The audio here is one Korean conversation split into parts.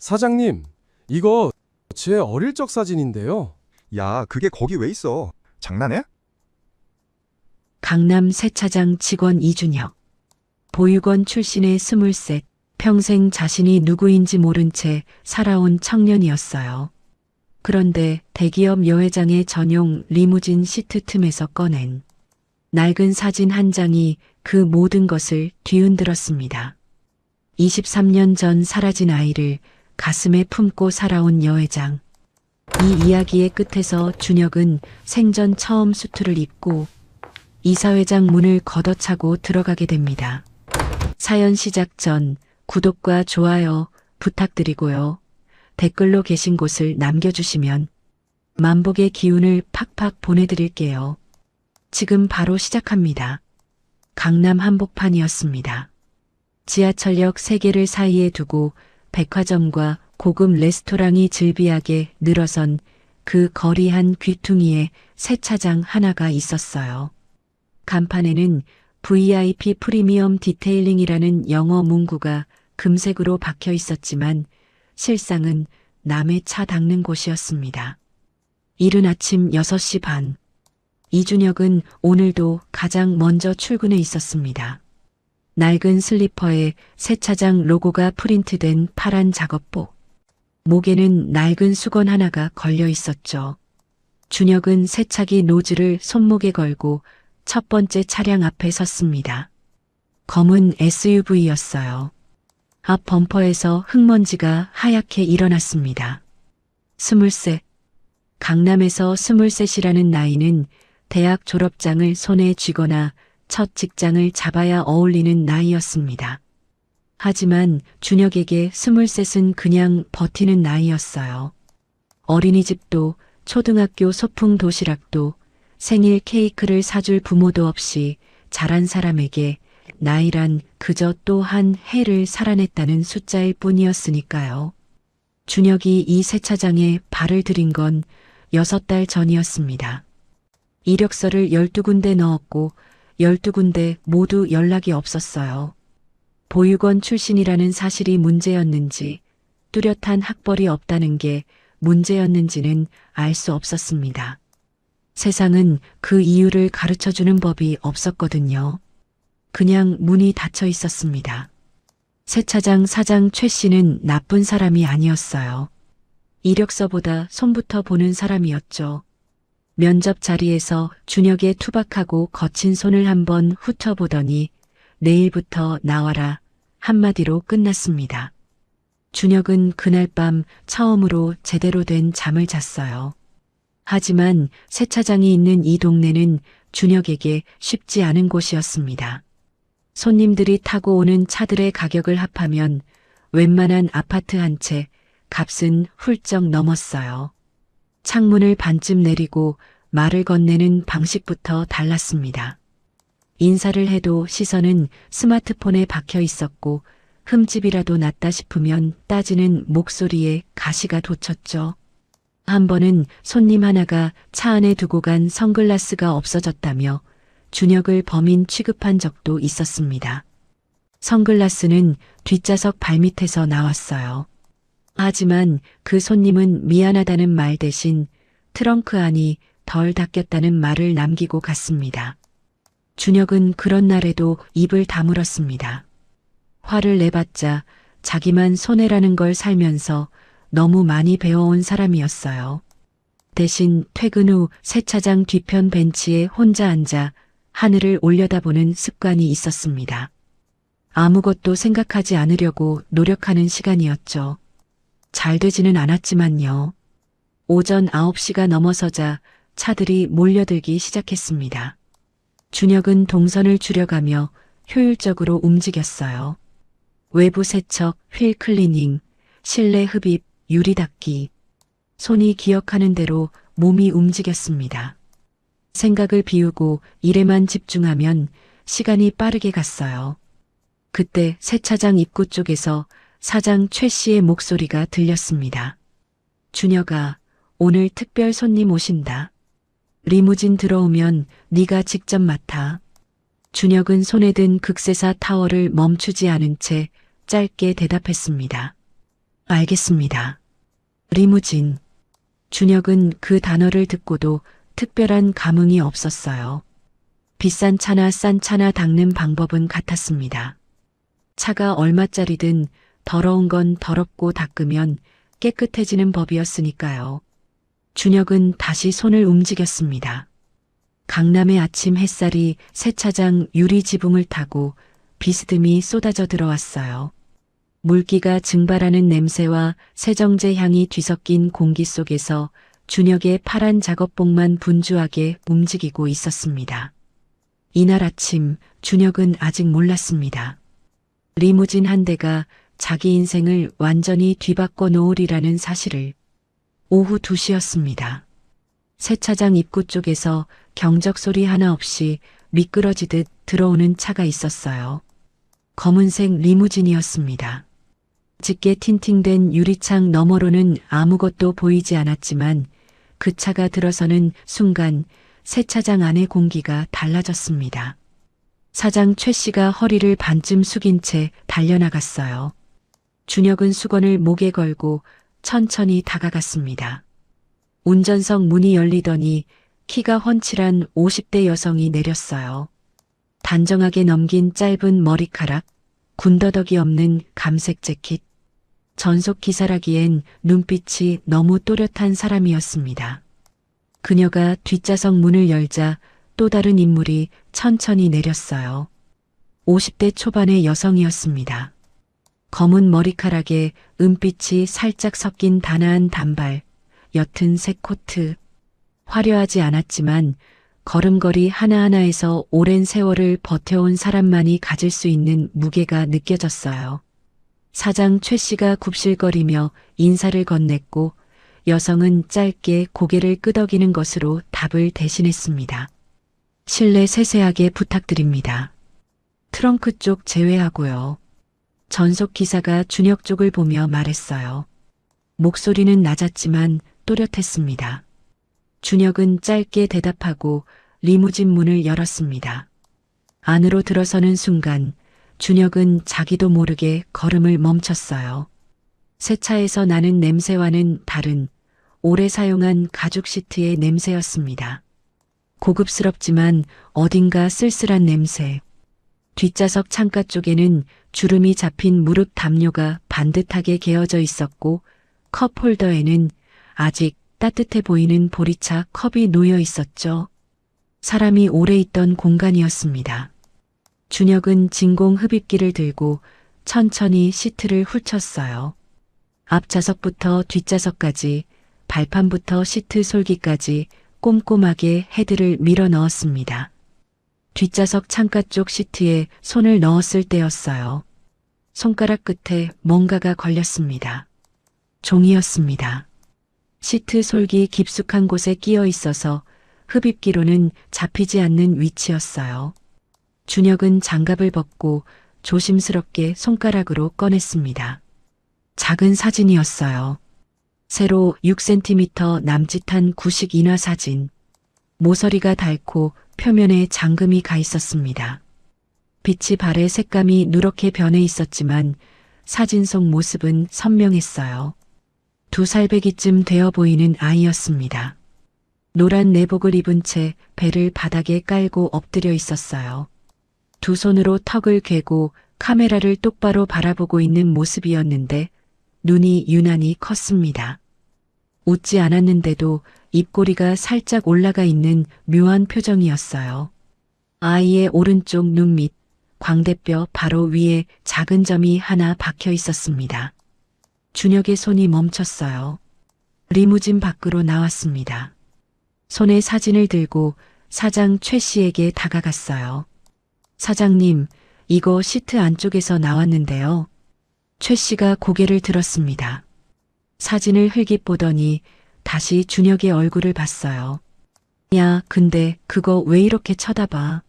사장님, 이거 제 어릴 적 사진인데요. 야, 그게 거기 왜 있어? 장난해? 강남 세차장 직원 이준혁. 보육원 출신의 23, 평생 자신이 누구인지 모른 채 살아온 청년이었어요. 그런데 대기업 여회장의 전용 리무진 시트 틈에서 꺼낸 낡은 사진 한 장이 그 모든 것을 뒤흔들었습니다. 23년 전 사라진 아이를 가슴에 품고 살아온 여회장. 이 이야기의 끝에서 준혁은 생전 처음 수트를 입고 이사회장 문을 걷어차고 들어가게 됩니다. 사연 시작 전 구독과 좋아요 부탁드리고요. 댓글로 계신 곳을 남겨주시면 만복의 기운을 팍팍 보내드릴게요. 지금 바로 시작합니다. 강남 한복판이었습니다. 지하철역 3개를 사이에 두고 백화점과 고급 레스토랑이 즐비하게 늘어선 그 거리 한 귀퉁이에 세차장 하나가 있었어요. 간판에는 VIP 프리미엄 디테일링이라는 영어 문구가 금색으로 박혀 있었지만 실상은 남의 차 닦는 곳이었습니다. 이른 아침 6시 반. 이준혁은 오늘도 가장 먼저 출근해 있었습니다. 낡은 슬리퍼에 세차장 로고가 프린트된 파란 작업복. 목에는 낡은 수건 하나가 걸려 있었죠. 준혁은 세차기 노즐을 손목에 걸고 첫 번째 차량 앞에 섰습니다. 검은 SUV였어요. 앞 범퍼에서 흙먼지가 하얗게 일어났습니다. 23. 강남에서 23이라는 나이는 대학 졸업장을 손에 쥐거나 첫 직장을 잡아야 어울리는 나이였습니다. 하지만 준혁에게 23은 그냥 버티는 나이였어요. 어린이집도 초등학교 소풍 도시락도 생일 케이크를 사줄 부모도 없이 자란 사람에게 나이란 그저 또 한 해를 살아냈다는 숫자일 뿐이었으니까요. 준혁이 이 세차장에 발을 들인 건 6달 전이었습니다. 이력서를 12군데 넣었고 12군데 모두 연락이 없었어요. 보육원 출신이라는 사실이 문제였는지 뚜렷한 학벌이 없다는 게 문제였는지는 알 수 없었습니다. 세상은 그 이유를 가르쳐주는 법이 없었거든요. 그냥 문이 닫혀 있었습니다. 세차장 사장 최 씨는 나쁜 사람이 아니었어요. 이력서보다 손부터 보는 사람이었죠. 면접 자리에서 준혁의 투박하고 거친 손을 한번 훑어보더니 내일부터 나와라 한마디로 끝났습니다. 준혁은 그날 밤 처음으로 제대로 된 잠을 잤어요. 하지만 세차장이 있는 이 동네는 준혁에게 쉽지 않은 곳이었습니다. 손님들이 타고 오는 차들의 가격을 합하면 웬만한 아파트 한 채 값은 훌쩍 넘었어요. 창문을 반쯤 내리고 말을 건네는 방식부터 달랐습니다. 인사를 해도 시선은 스마트폰에 박혀 있었고 흠집이라도 났다 싶으면 따지는 목소리에 가시가 돋쳤죠. 한 번은 손님 하나가 차 안에 두고 간 선글라스가 없어졌다며 준혁을 범인 취급한 적도 있었습니다. 선글라스는 뒷좌석 발밑에서 나왔어요. 하지만 그 손님은 미안하다는 말 대신 트렁크 안이 덜 닦였다는 말을 남기고 갔습니다. 준혁은 그런 날에도 입을 다물었습니다. 화를 내봤자 자기만 손해라는 걸 살면서 너무 많이 배워온 사람이었어요. 대신 퇴근 후 세차장 뒤편 벤치에 혼자 앉아 하늘을 올려다보는 습관이 있었습니다. 아무것도 생각하지 않으려고 노력하는 시간이었죠. 잘 되지는 않았지만요. 오전 9시가 넘어서자 차들이 몰려들기 시작했습니다. 준혁은 동선을 줄여가며 효율적으로 움직였어요. 외부 세척, 휠 클리닝, 실내 흡입, 유리 닦기. 손이 기억하는 대로 몸이 움직였습니다. 생각을 비우고 일에만 집중하면 시간이 빠르게 갔어요. 그때 세차장 입구 쪽에서 사장 최 씨의 목소리가 들렸습니다. 준혁아, 오늘 특별 손님 오신다. 리무진 들어오면 네가 직접 맡아. 준혁은 손에 든 극세사 타월을 멈추지 않은 채 짧게 대답했습니다. 알겠습니다. 리무진. 준혁은 그 단어를 듣고도 특별한 감흥이 없었어요. 비싼 차나 싼 차나 닦는 방법은 같았습니다. 차가 얼마짜리든 더러운 건 더럽고 닦으면 깨끗해지는 법이었으니까요. 준혁은 다시 손을 움직였습니다. 강남의 아침 햇살이 세차장 유리 지붕을 타고 비스듬히 쏟아져 들어왔어요. 물기가 증발하는 냄새와 세정제 향이 뒤섞인 공기 속에서 준혁의 파란 작업복만 분주하게 움직이고 있었습니다. 이날 아침 준혁은 아직 몰랐습니다. 리무진 한 대가 자기 인생을 완전히 뒤바꿔 놓으리라는 사실을. 오후 2시였습니다. 세차장 입구 쪽에서 경적 소리 하나 없이 미끄러지듯 들어오는 차가 있었어요. 검은색 리무진이었습니다. 짙게 틴팅된 유리창 너머로는 아무것도 보이지 않았지만 그 차가 들어서는 순간 세차장 안의 공기가 달라졌습니다. 사장 최 씨가 허리를 반쯤 숙인 채 달려나갔어요. 준혁은 수건을 목에 걸고 천천히 다가갔습니다. 운전석 문이 열리더니 키가 훤칠한 50대 여성이 내렸어요. 단정하게 넘긴 짧은 머리카락, 군더더기 없는 감색 재킷. 전속 기사라기엔 눈빛이 너무 또렷한 사람이었습니다. 그녀가 뒷좌석 문을 열자 또 다른 인물이 천천히 내렸어요. 50대 초반의 여성이었습니다. 검은 머리카락에 은빛이 살짝 섞인 단아한 단발, 옅은 색 코트. 화려하지 않았지만 걸음걸이 하나하나에서 오랜 세월을 버텨온 사람만이 가질 수 있는 무게가 느껴졌어요. 사장 최 씨가 굽실거리며 인사를 건넸고 여성은 짧게 고개를 끄덕이는 것으로 답을 대신했습니다. 실내 세세하게 부탁드립니다. 트렁크 쪽 제외하고요. 전속 기사가 준혁 쪽을 보며 말했어요. 목소리는 낮았지만 또렷했습니다. 준혁은 짧게 대답하고 리무진 문을 열었습니다. 안으로 들어서는 순간 준혁은 자기도 모르게 걸음을 멈췄어요. 새 차에서 나는 냄새와는 다른 오래 사용한 가죽 시트의 냄새였습니다. 고급스럽지만 어딘가 쓸쓸한 냄새. 뒷좌석 창가 쪽에는 주름이 잡힌 무릎 담요가 반듯하게 개어져 있었고 컵 홀더에는 아직 따뜻해 보이는 보리차 컵이 놓여 있었죠. 사람이 오래 있던 공간이었습니다. 준혁은 진공 흡입기를 들고 천천히 시트를 훑쳤어요. 앞좌석부터 뒷좌석까지, 발판부터 시트 솔기까지 꼼꼼하게 헤드를 밀어 넣었습니다. 뒷좌석 창가 쪽 시트에 손을 넣었을 때였어요. 손가락 끝에 뭔가가 걸렸습니다. 종이였습니다. 시트 솔기 깊숙한 곳에 끼어 있어서 흡입기로는 잡히지 않는 위치였어요. 준혁은 장갑을 벗고 조심스럽게 손가락으로 꺼냈습니다. 작은 사진이었어요. 세로 6cm 남짓한 구식 인화 사진. 모서리가 닳고 표면에 잠금이 가 있었습니다. 빛이 발에 색감이 누렇게 변해 있었지만 사진 속 모습은 선명했어요. 2살배기쯤 되어 보이는 아이였습니다. 노란 내복을 입은 채 배를 바닥에 깔고 엎드려 있었어요. 두 손으로 턱을 괴고 카메라를 똑바로 바라보고 있는 모습이었는데 눈이 유난히 컸습니다. 웃지 않았는데도 입꼬리가 살짝 올라가 있는 묘한 표정이었어요. 아이의 오른쪽 눈 밑 광대뼈 바로 위에 작은 점이 하나 박혀 있었습니다. 준혁의 손이 멈췄어요. 리무진 밖으로 나왔습니다. 손에 사진을 들고 사장 최 씨에게 다가갔어요. 사장님, 이거 시트 안쪽에서 나왔는데요. 최 씨가 고개를 들었습니다. 사진을 흘깃 보더니 다시 준혁의 얼굴을 봤어요. 야, 근데 그거 왜 이렇게 쳐다봐?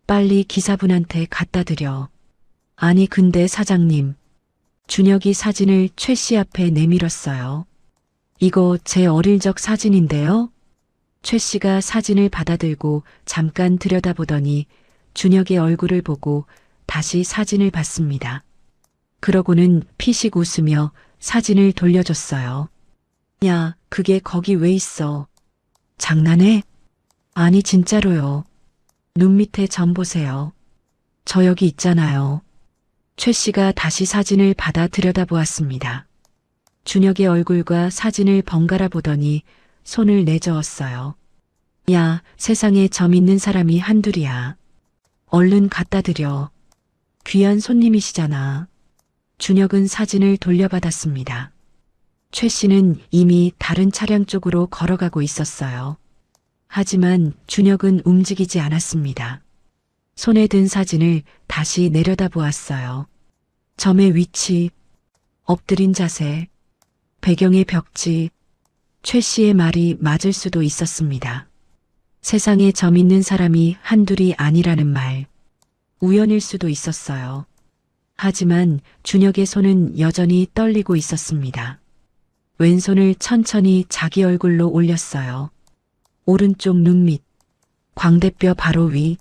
빨리 기사분한테 갖다 드려. 아니, 근데 사장님. 준혁이 사진을 최 씨 앞에 내밀었어요. 이거 제 어릴 적 사진인데요. 최 씨가 사진을 받아들고 잠깐 들여다보더니 준혁의 얼굴을 보고 다시 사진을 봤습니다. 그러고는 피식 웃으며 사진을 돌려줬어요. 야, 그게 거기 왜 있어? 장난해? 아니, 진짜로요. 눈 밑에 점 보세요. 저 여기 있잖아요. 최 씨가 다시 사진을 받아 들여다보았습니다. 준혁의 얼굴과 사진을 번갈아 보더니 손을 내저었어요. 야, 세상에 점 있는 사람이 한둘이야. 얼른 갖다 드려. 귀한 손님이시잖아. 준혁은 사진을 돌려받았습니다. 최 씨는 이미 다른 차량 쪽으로 걸어가고 있었어요. 하지만 준혁은 움직이지 않았습니다. 손에 든 사진을 다시 내려다보았어요. 점의 위치, 엎드린 자세, 배경의 벽지, 최 씨의 말이 맞을 수도 있었습니다. 세상에 점 있는 사람이 한둘이 아니라는 말, 우연일 수도 있었어요. 하지만 준혁의 손은 여전히 떨리고 있었습니다. 왼손을 천천히 자기 얼굴로 올렸어요. 오른쪽 눈 밑, 광대뼈 바로 위,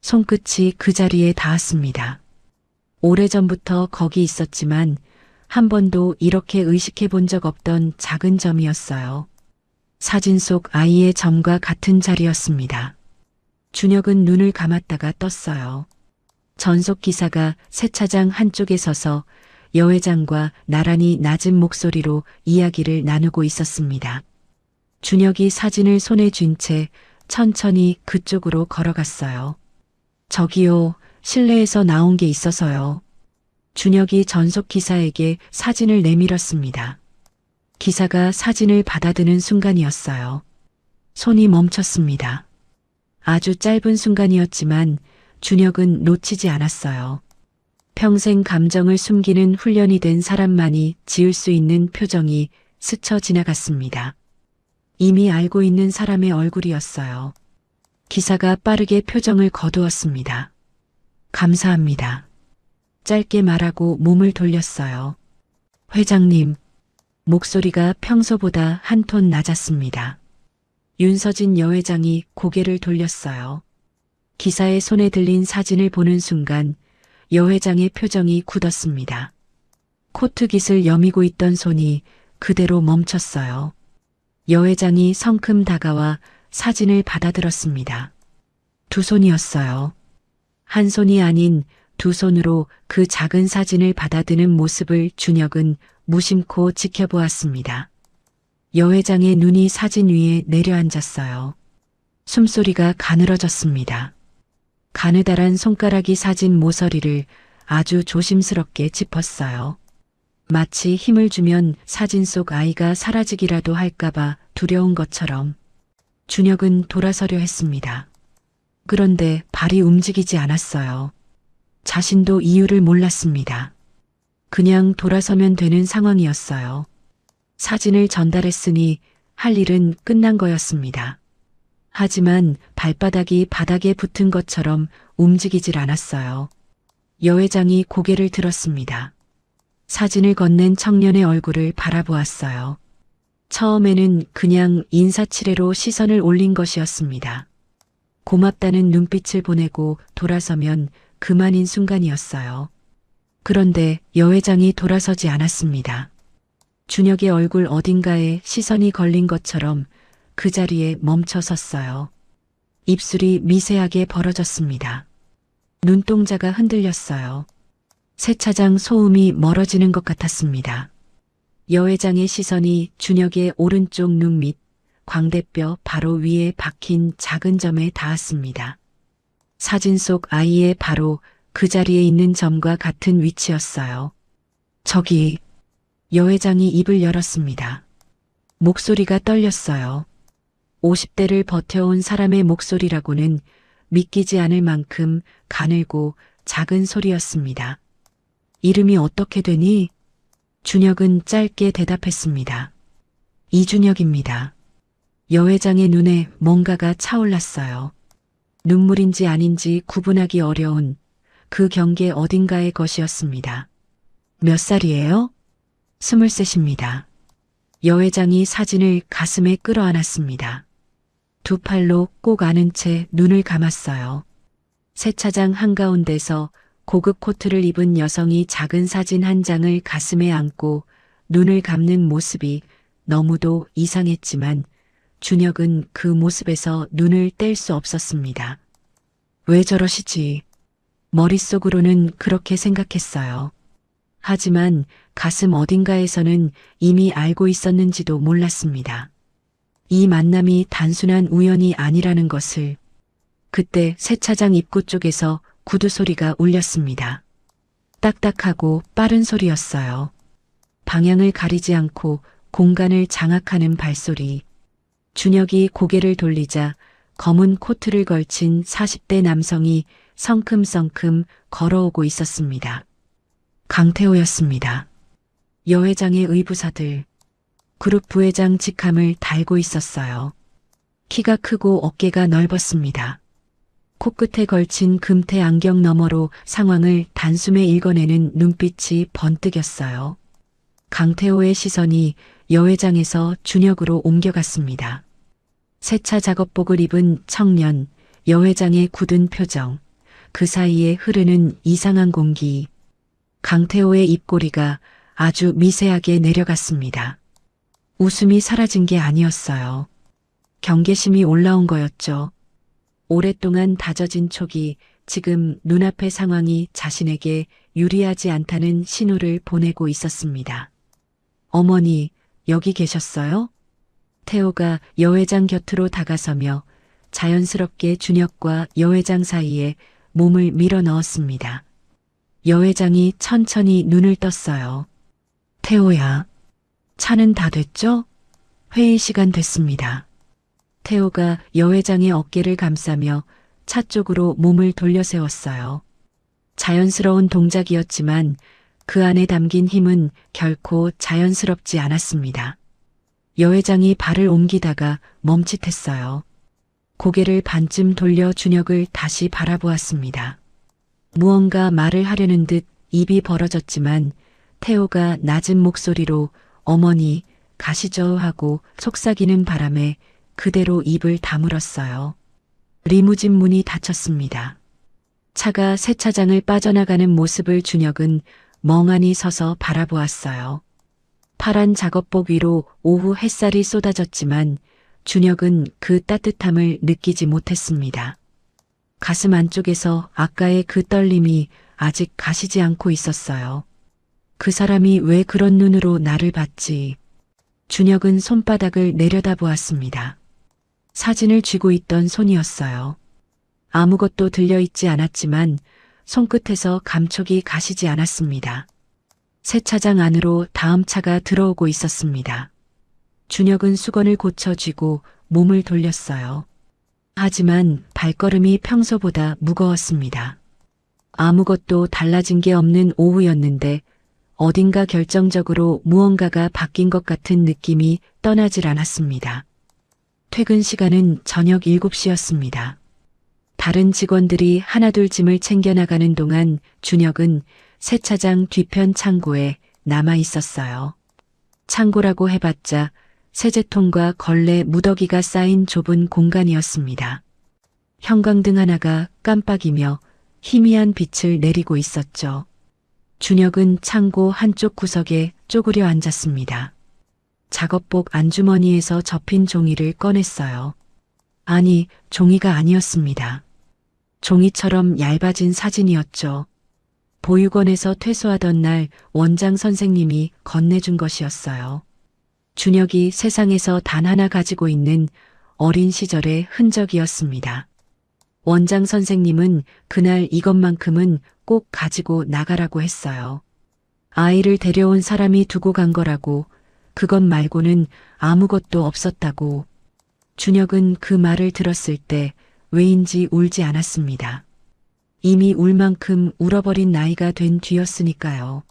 손끝이 그 자리에 닿았습니다. 오래전부터 거기 있었지만 한 번도 이렇게 의식해 본 적 없던 작은 점이었어요. 사진 속 아이의 점과 같은 자리였습니다. 준혁은 눈을 감았다가 떴어요. 전속 기사가 세차장 한쪽에 서서 여 회장과 나란히 낮은 목소리로 이야기를 나누고 있었습니다. 준혁이 사진을 손에 쥔 채 천천히 그쪽으로 걸어갔어요. 저기요, 실내에서 나온 게 있어서요. 준혁이 전속 기사에게 사진을 내밀었습니다. 기사가 사진을 받아드는 순간이었어요. 손이 멈췄습니다. 아주 짧은 순간이었지만 준혁은 놓치지 않았어요. 평생 감정을 숨기는 훈련이 된 사람만이 지을 수 있는 표정이 스쳐 지나갔습니다. 이미 알고 있는 사람의 얼굴이었어요. 기사가 빠르게 표정을 거두었습니다. 감사합니다. 짧게 말하고 몸을 돌렸어요. 회장님, 목소리가 평소보다 한 톤 낮았습니다. 윤서진 여회장이 고개를 돌렸어요. 기사의 손에 들린 사진을 보는 순간 여회장의 표정이 굳었습니다. 코트깃을 여미고 있던 손이 그대로 멈췄어요. 여회장이 성큼 다가와 사진을 받아들었습니다. 두 손이었어요. 한 손이 아닌 두 손으로 그 작은 사진을 받아드는 모습을 준혁은 무심코 지켜보았습니다. 여회장의 눈이 사진 위에 내려앉았어요. 숨소리가 가늘어졌습니다. 가느다란 손가락이 사진 모서리를 아주 조심스럽게 짚었어요. 마치 힘을 주면 사진 속 아이가 사라지기라도 할까봐 두려운 것처럼. 준혁은 돌아서려 했습니다. 그런데 발이 움직이지 않았어요. 자신도 이유를 몰랐습니다. 그냥 돌아서면 되는 상황이었어요. 사진을 전달했으니 할 일은 끝난 거였습니다. 하지만 발바닥이 바닥에 붙은 것처럼 움직이질 않았어요. 여회장이 고개를 들었습니다. 사진을 건넨 청년의 얼굴을 바라보았어요. 처음에는 그냥 인사치레로 시선을 올린 것이었습니다. 고맙다는 눈빛을 보내고 돌아서면 그만인 순간이었어요. 그런데 여회장이 돌아서지 않았습니다. 준혁의 얼굴 어딘가에 시선이 걸린 것처럼 그 자리에 멈춰 섰어요. 입술이 미세하게 벌어졌습니다. 눈동자가 흔들렸어요. 세차장 소음이 멀어지는 것 같았습니다. 여회장의 시선이 준혁의 오른쪽 눈 밑 광대뼈 바로 위에 박힌 작은 점에 닿았습니다. 사진 속 아이의 바로 그 자리에 있는 점과 같은 위치였어요. 저기, 여회장이 입을 열었습니다. 목소리가 떨렸어요. 50대를 버텨온 사람의 목소리라고는 믿기지 않을 만큼 가늘고 작은 소리였습니다. 이름이 어떻게 되니? 준혁은 짧게 대답했습니다. 이준혁입니다. 여회장의 눈에 뭔가가 차올랐어요. 눈물인지 아닌지 구분하기 어려운 그 경계 어딘가의 것이었습니다. 몇 살이에요? 23입니다. 여회장이 사진을 가슴에 끌어안았습니다. 두 팔로 꼭 안은 채 눈을 감았어요. 세차장 한가운데서 고급 코트를 입은 여성이 작은 사진 한 장을 가슴에 안고 눈을 감는 모습이 너무도 이상했지만 준혁은 그 모습에서 눈을 뗄 수 없었습니다. 왜 저러시지? 머릿속으로는 그렇게 생각했어요. 하지만 가슴 어딘가에서는 이미 알고 있었는지도 몰랐습니다. 이 만남이 단순한 우연이 아니라는 것을. 그때 세차장 입구 쪽에서 구두 소리가 울렸습니다. 딱딱하고 빠른 소리였어요. 방향을 가리지 않고 공간을 장악하는 발소리. 준혁이 고개를 돌리자 검은 코트를 걸친 40대 남성이 성큼성큼 걸어오고 있었습니다. 강태호였습니다. 여회장의 의부사들. 그룹 부회장 직함을 달고 있었어요. 키가 크고 어깨가 넓었습니다. 코끝에 걸친 금태 안경 너머로 상황을 단숨에 읽어내는 눈빛이 번뜩였어요. 강태호의 시선이 여회장에서 준혁으로 옮겨갔습니다. 세차 작업복을 입은 청년, 여회장의 굳은 표정, 그 사이에 흐르는 이상한 공기. 강태호의 입꼬리가 아주 미세하게 내려갔습니다. 웃음이 사라진 게 아니었어요. 경계심이 올라온 거였죠. 오랫동안 다져진 촉이 지금 눈앞의 상황이 자신에게 유리하지 않다는 신호를 보내고 있었습니다. 어머니, 여기 계셨어요? 태호가 여회장 곁으로 다가서며 자연스럽게 준혁과 여회장 사이에 몸을 밀어 넣었습니다. 여회장이 천천히 눈을 떴어요. 태호야, 차는 다 됐죠? 회의 시간 됐습니다. 태호가 여회장의 어깨를 감싸며 차 쪽으로 몸을 돌려 세웠어요. 자연스러운 동작이었지만 그 안에 담긴 힘은 결코 자연스럽지 않았습니다. 여회장이 발을 옮기다가 멈칫했어요. 고개를 반쯤 돌려 준혁을 다시 바라보았습니다. 무언가 말을 하려는 듯 입이 벌어졌지만 태호가 낮은 목소리로 어머니 가시죠 하고 속삭이는 바람에 그대로 입을 다물었어요. 리무진 문이 닫혔습니다. 차가 세차장을 빠져나가는 모습을 준혁은 멍하니 서서 바라보았어요. 파란 작업복 위로 오후 햇살이 쏟아졌지만 준혁은 그 따뜻함을 느끼지 못했습니다. 가슴 안쪽에서 아까의 그 떨림이 아직 가시지 않고 있었어요. 그 사람이 왜 그런 눈으로 나를 봤지? 준혁은 손바닥을 내려다보았습니다. 사진을 쥐고 있던 손이었어요. 아무것도 들려있지 않았지만 손끝에서 감촉이 가시지 않았습니다. 세차장 안으로 다음 차가 들어오고 있었습니다. 준혁은 수건을 고쳐 쥐고 몸을 돌렸어요. 하지만 발걸음이 평소보다 무거웠습니다. 아무것도 달라진 게 없는 오후였는데 어딘가 결정적으로 무언가가 바뀐 것 같은 느낌이 떠나질 않았습니다. 퇴근 시간은 저녁 7시였습니다. 다른 직원들이 하나둘 짐을 챙겨나가는 동안 준혁은 세차장 뒤편 창고에 남아 있었어요. 창고라고 해봤자 세제통과 걸레 무더기가 쌓인 좁은 공간이었습니다. 형광등 하나가 깜빡이며 희미한 빛을 내리고 있었죠. 준혁은 창고 한쪽 구석에 쪼그려 앉았습니다. 작업복 안주머니에서 접힌 종이를 꺼냈어요. 아니, 종이가 아니었습니다. 종이처럼 얇아진 사진이었죠. 보육원에서 퇴소하던 날 원장 선생님이 건네준 것이었어요. 준혁이 세상에서 단 하나 가지고 있는 어린 시절의 흔적이었습니다. 원장 선생님은 그날 이것만큼은 꼭 가지고 나가라고 했어요. 아이를 데려온 사람이 두고 간 거라고, 그것 말고는 아무것도 없었다고. 준혁은 그 말을 들었을 때 왜인지 울지 않았습니다. 이미 울 만큼 울어버린 나이가 된 뒤였으니까요.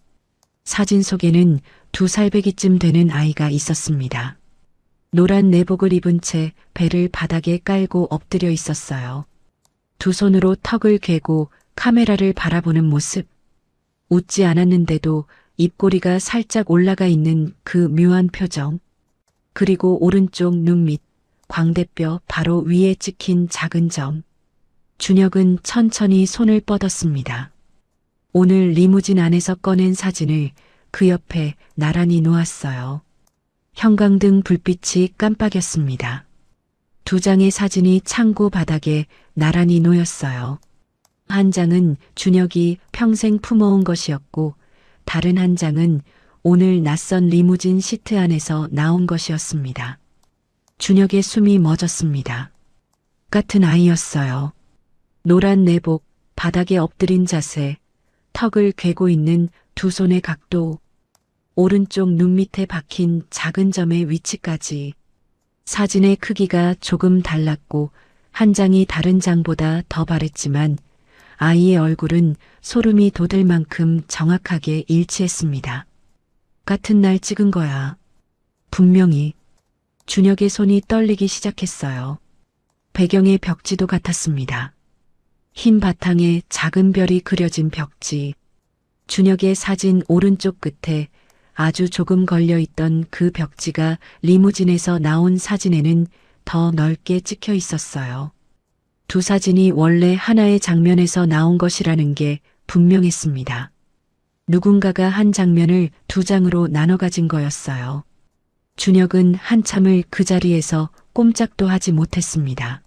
사진 속에는 2살배기쯤 되는 아이가 있었습니다. 노란 내복을 입은 채 배를 바닥에 깔고 엎드려 있었어요. 두 손으로 턱을 괴고 카메라를 바라보는 모습. 웃지 않았는데도 입꼬리가 살짝 올라가 있는 그 묘한 표정. 그리고 오른쪽 눈 밑, 광대뼈 바로 위에 찍힌 작은 점. 준혁은 천천히 손을 뻗었습니다. 오늘 리무진 안에서 꺼낸 사진을 그 옆에 나란히 놓았어요. 형광등 불빛이 깜빡였습니다. 두 장의 사진이 창고 바닥에 나란히 놓였어요. 한 장은 준혁이 평생 품어온 것이었고 다른 한 장은 오늘 낯선 리무진 시트 안에서 나온 것이었습니다. 준혁의 숨이 멎었습니다. 같은 아이였어요. 노란 내복, 바닥에 엎드린 자세, 턱을 괴고 있는 두 손의 각도, 오른쪽 눈 밑에 박힌 작은 점의 위치까지. 사진의 크기가 조금 달랐고 한 장이 다른 장보다 더 바랬지만 아이의 얼굴은 소름이 돋을 만큼 정확하게 일치했습니다. 같은 날 찍은 거야. 분명히. 준혁의 손이 떨리기 시작했어요. 배경의 벽지도 같았습니다. 흰 바탕에 작은 별이 그려진 벽지. 준혁의 사진 오른쪽 끝에 아주 조금 걸려있던 그 벽지가 리무진에서 나온 사진에는 더 넓게 찍혀 있었어요. 두 사진이 원래 하나의 장면에서 나온 것이라는 게 분명했습니다. 누군가가 한 장면을 두 장으로 나눠 가진 거였어요. 준혁은 한참을 그 자리에서 꼼짝도 하지 못했습니다.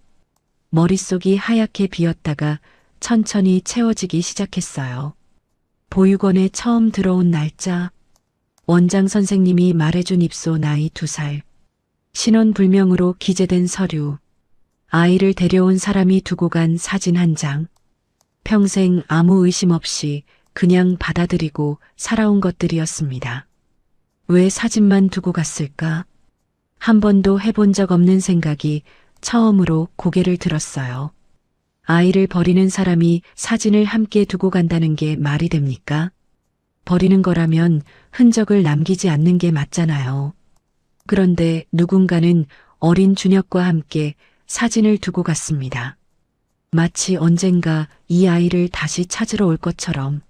머릿속이 하얗게 비었다가 천천히 채워지기 시작했어요. 보육원에 처음 들어온 날짜, 원장 선생님이 말해준 입소 나이 2살, 신원불명으로 기재된 서류, 아이를 데려온 사람이 두고 간 사진 한 장, 평생 아무 의심 없이 그냥 받아들이고 살아온 것들이었습니다. 왜 사진만 두고 갔을까? 한 번도 해본 적 없는 생각이 처음으로 고개를 들었어요. 아이를 버리는 사람이 사진을 함께 두고 간다는 게 말이 됩니까? 버리는 거라면 흔적을 남기지 않는 게 맞잖아요. 그런데 누군가는 어린 준혁과 함께 사진을 두고 갔습니다. 마치 언젠가 이 아이를 다시 찾으러 올 것처럼.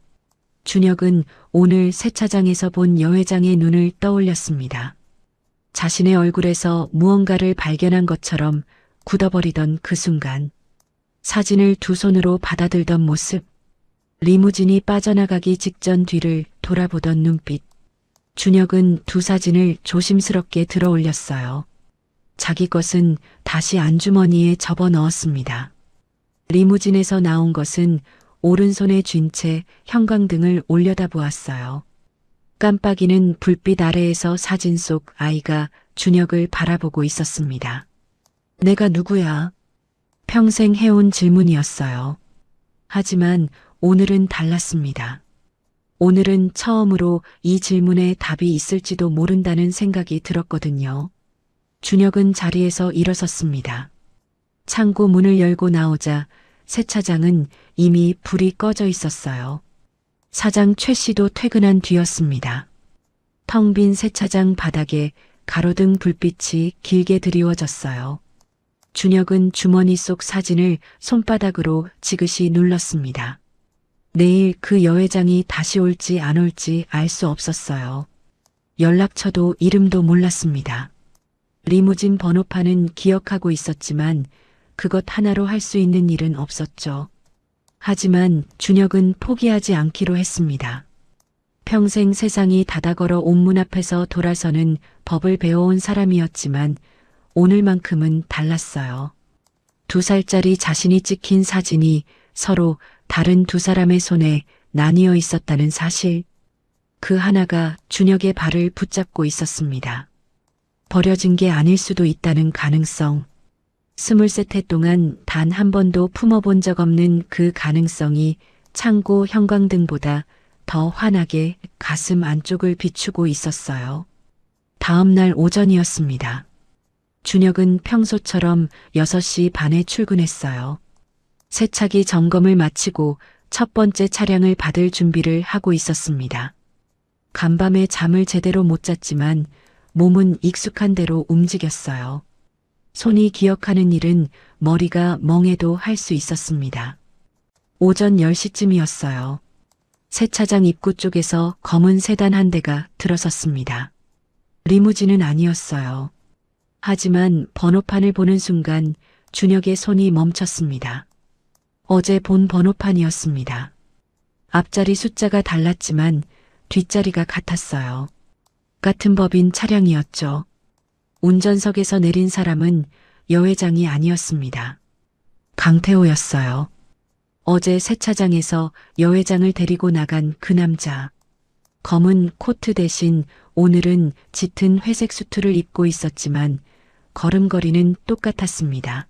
준혁은 오늘 세차장에서 본 여회장의 눈을 떠올렸습니다. 자신의 얼굴에서 무언가를 발견한 것처럼 굳어버리던 그 순간. 사진을 두 손으로 받아들던 모습. 리무진이 빠져나가기 직전 뒤를 돌아보던 눈빛. 준혁은 두 사진을 조심스럽게 들어 올렸어요. 자기 것은 다시 안주머니에 접어 넣었습니다. 리무진에서 나온 것은 오른손에 쥔 채 형광등을 올려다보았어요. 깜빡이는 불빛 아래에서 사진 속 아이가 준혁을 바라보고 있었습니다. 내가 누구야? 평생 해온 질문이었어요. 하지만 오늘은 달랐습니다. 오늘은 처음으로 이 질문에 답이 있을지도 모른다는 생각이 들었거든요. 준혁은 자리에서 일어섰습니다. 창고 문을 열고 나오자 세차장은 이미 불이 꺼져 있었어요. 사장 최 씨도 퇴근한 뒤였습니다. 텅 빈 세차장 바닥에 가로등 불빛이 길게 드리워졌어요. 준혁은 주머니 속 사진을 손바닥으로 지그시 눌렀습니다. 내일 그 여회장이 다시 올지 안 올지 알 수 없었어요. 연락처도 이름도 몰랐습니다. 리무진 번호판은 기억하고 있었지만 그것 하나로 할 수 있는 일은 없었죠. 하지만 준혁은 포기하지 않기로 했습니다. 평생 세상이 닫아걸어 온 문 앞에서 돌아서는 법을 배워온 사람이었지만 오늘만큼은 달랐어요. 2살짜리 자신이 찍힌 사진이 서로 다른 두 사람의 손에 나뉘어 있었다는 사실. 그 하나가 준혁의 발을 붙잡고 있었습니다. 버려진 게 아닐 수도 있다는 가능성. 23해 동안 단 한 번도 품어본 적 없는 그 가능성이 창고 형광등보다 더 환하게 가슴 안쪽을 비추고 있었어요. 다음 날 오전이었습니다. 준혁은 평소처럼 6시 반에 출근했어요. 세차기 점검을 마치고 첫 번째 차량을 받을 준비를 하고 있었습니다. 간밤에 잠을 제대로 못 잤지만 몸은 익숙한 대로 움직였어요. 손이 기억하는 일은 머리가 멍해도 할 수 있었습니다. 오전 10시쯤이었어요. 세차장 입구 쪽에서 검은 세단 한 대가 들어섰습니다. 리무진은 아니었어요. 하지만 번호판을 보는 순간 준혁의 손이 멈췄습니다. 어제 본 번호판이었습니다. 앞자리 숫자가 달랐지만 뒷자리가 같았어요. 같은 법인 차량이었죠. 운전석에서 내린 사람은 여 회장이 아니었습니다. 강태호였어요. 어제 세차장에서 여 회장을 데리고 나간 그 남자. 검은 코트 대신 오늘은 짙은 회색 수트를 입고 있었지만 걸음걸이는 똑같았습니다.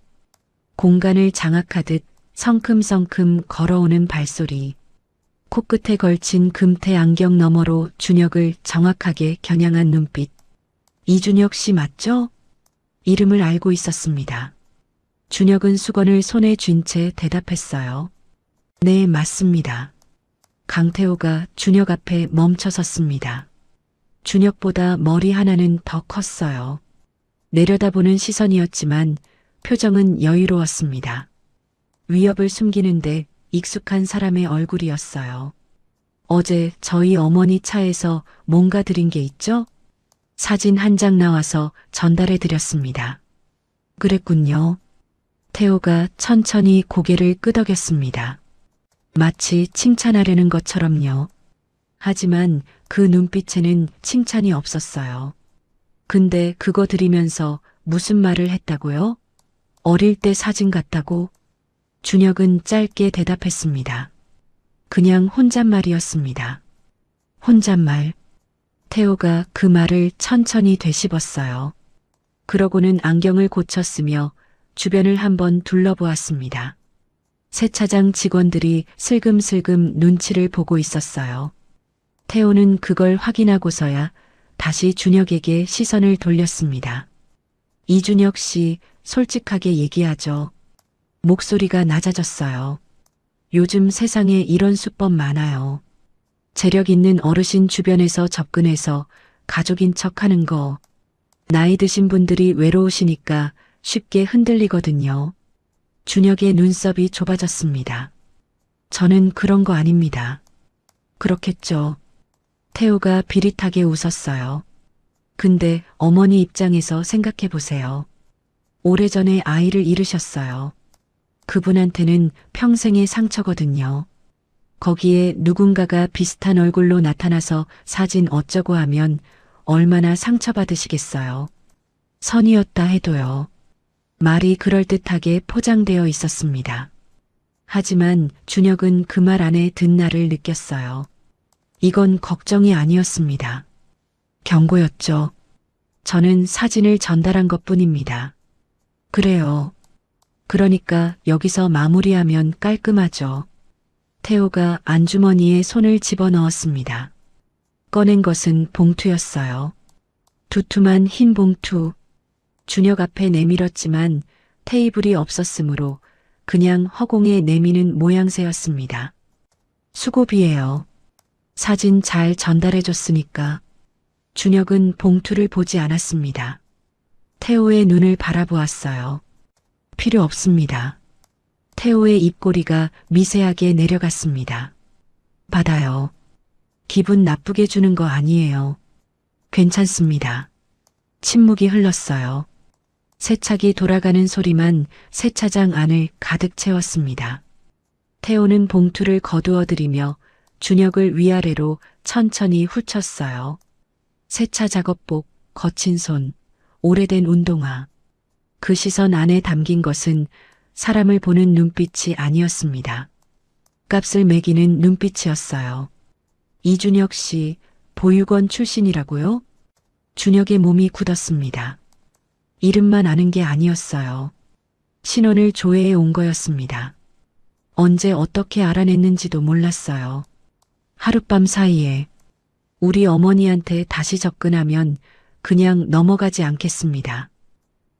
공간을 장악하듯 성큼성큼 걸어오는 발소리. 코끝에 걸친 금태 안경 너머로 준혁을 정확하게 겨냥한 눈빛. 이준혁 씨 맞죠? 이름을 알고 있었습니다. 준혁은 수건을 손에 쥔 채 대답했어요. 네, 맞습니다. 강태호가 준혁 앞에 멈춰 섰습니다. 준혁보다 머리 하나는 더 컸어요. 내려다보는 시선이었지만 표정은 여유로웠습니다. 위협을 숨기는데 익숙한 사람의 얼굴이었어요. 어제 저희 어머니 차에서 뭔가 드린 게 있죠? 사진 한 장 나와서 전달해 드렸습니다. 그랬군요. 태호가 천천히 고개를 끄덕였습니다. 마치 칭찬하려는 것처럼요. 하지만 그 눈빛에는 칭찬이 없었어요. 근데 그거 드리면서 무슨 말을 했다고요? 어릴 때 사진 같다고? 준혁은 짧게 대답했습니다. 그냥 혼잣말이었습니다. 혼잣말. 태호가 그 말을 천천히 되씹었어요. 그러고는 안경을 고쳤으며 주변을 한번 둘러보았습니다. 세차장 직원들이 슬금슬금 눈치를 보고 있었어요. 태호는 그걸 확인하고서야 다시 준혁에게 시선을 돌렸습니다. 이준혁 씨, 솔직하게 얘기하죠. 목소리가 낮아졌어요. 요즘 세상에 이런 수법 많아요. 재력 있는 어르신 주변에서 접근해서 가족인 척 하는 거. 나이 드신 분들이 외로우시니까 쉽게 흔들리거든요. 준혁의 눈썹이 좁아졌습니다. 저는 그런 거 아닙니다. 그렇겠죠. 태호가 비릿하게 웃었어요. 근데 어머니 입장에서 생각해 보세요. 오래전에 아이를 잃으셨어요. 그분한테는 평생의 상처거든요. 거기에 누군가가 비슷한 얼굴로 나타나서 사진 어쩌고 하면 얼마나 상처받으시겠어요. 선이었다 해도요. 말이 그럴듯하게 포장되어 있었습니다. 하지만 준혁은 그 말 안에 든날을 느꼈어요. 이건 걱정이 아니었습니다. 경고였죠. 저는 사진을 전달한 것뿐입니다. 그래요. 그러니까 여기서 마무리하면 깔끔하죠. 태호가 안주머니에 손을 집어넣었습니다. 꺼낸 것은 봉투였어요. 두툼한 흰 봉투. 준혁 앞에 내밀었지만 테이블이 없었으므로 그냥 허공에 내미는 모양새였습니다. 수고비예요. 사진 잘 전달해줬으니까. 준혁은 봉투를 보지 않았습니다. 태호의 눈을 바라보았어요. 필요 없습니다. 태호의 입꼬리가 미세하게 내려갔습니다. 받아요. 기분 나쁘게 주는 거 아니에요. 괜찮습니다. 침묵이 흘렀어요. 세차기 돌아가는 소리만 세차장 안을 가득 채웠습니다. 태호는 봉투를 거두어들이며 준혁을 위아래로 천천히 훑쳤어요. 세차 작업복, 거친 손, 오래된 운동화. 그 시선 안에 담긴 것은 사람을 보는 눈빛이 아니었습니다. 값을 매기는 눈빛이었어요. 이준혁 씨, 보육원 출신이라고요? 준혁의 몸이 굳었습니다. 이름만 아는 게 아니었어요. 신원을 조회해 온 거였습니다. 언제 어떻게 알아냈는지도 몰랐어요. 하룻밤 사이에 우리 어머니한테 다시 접근하면 그냥 넘어가지 않겠습니다.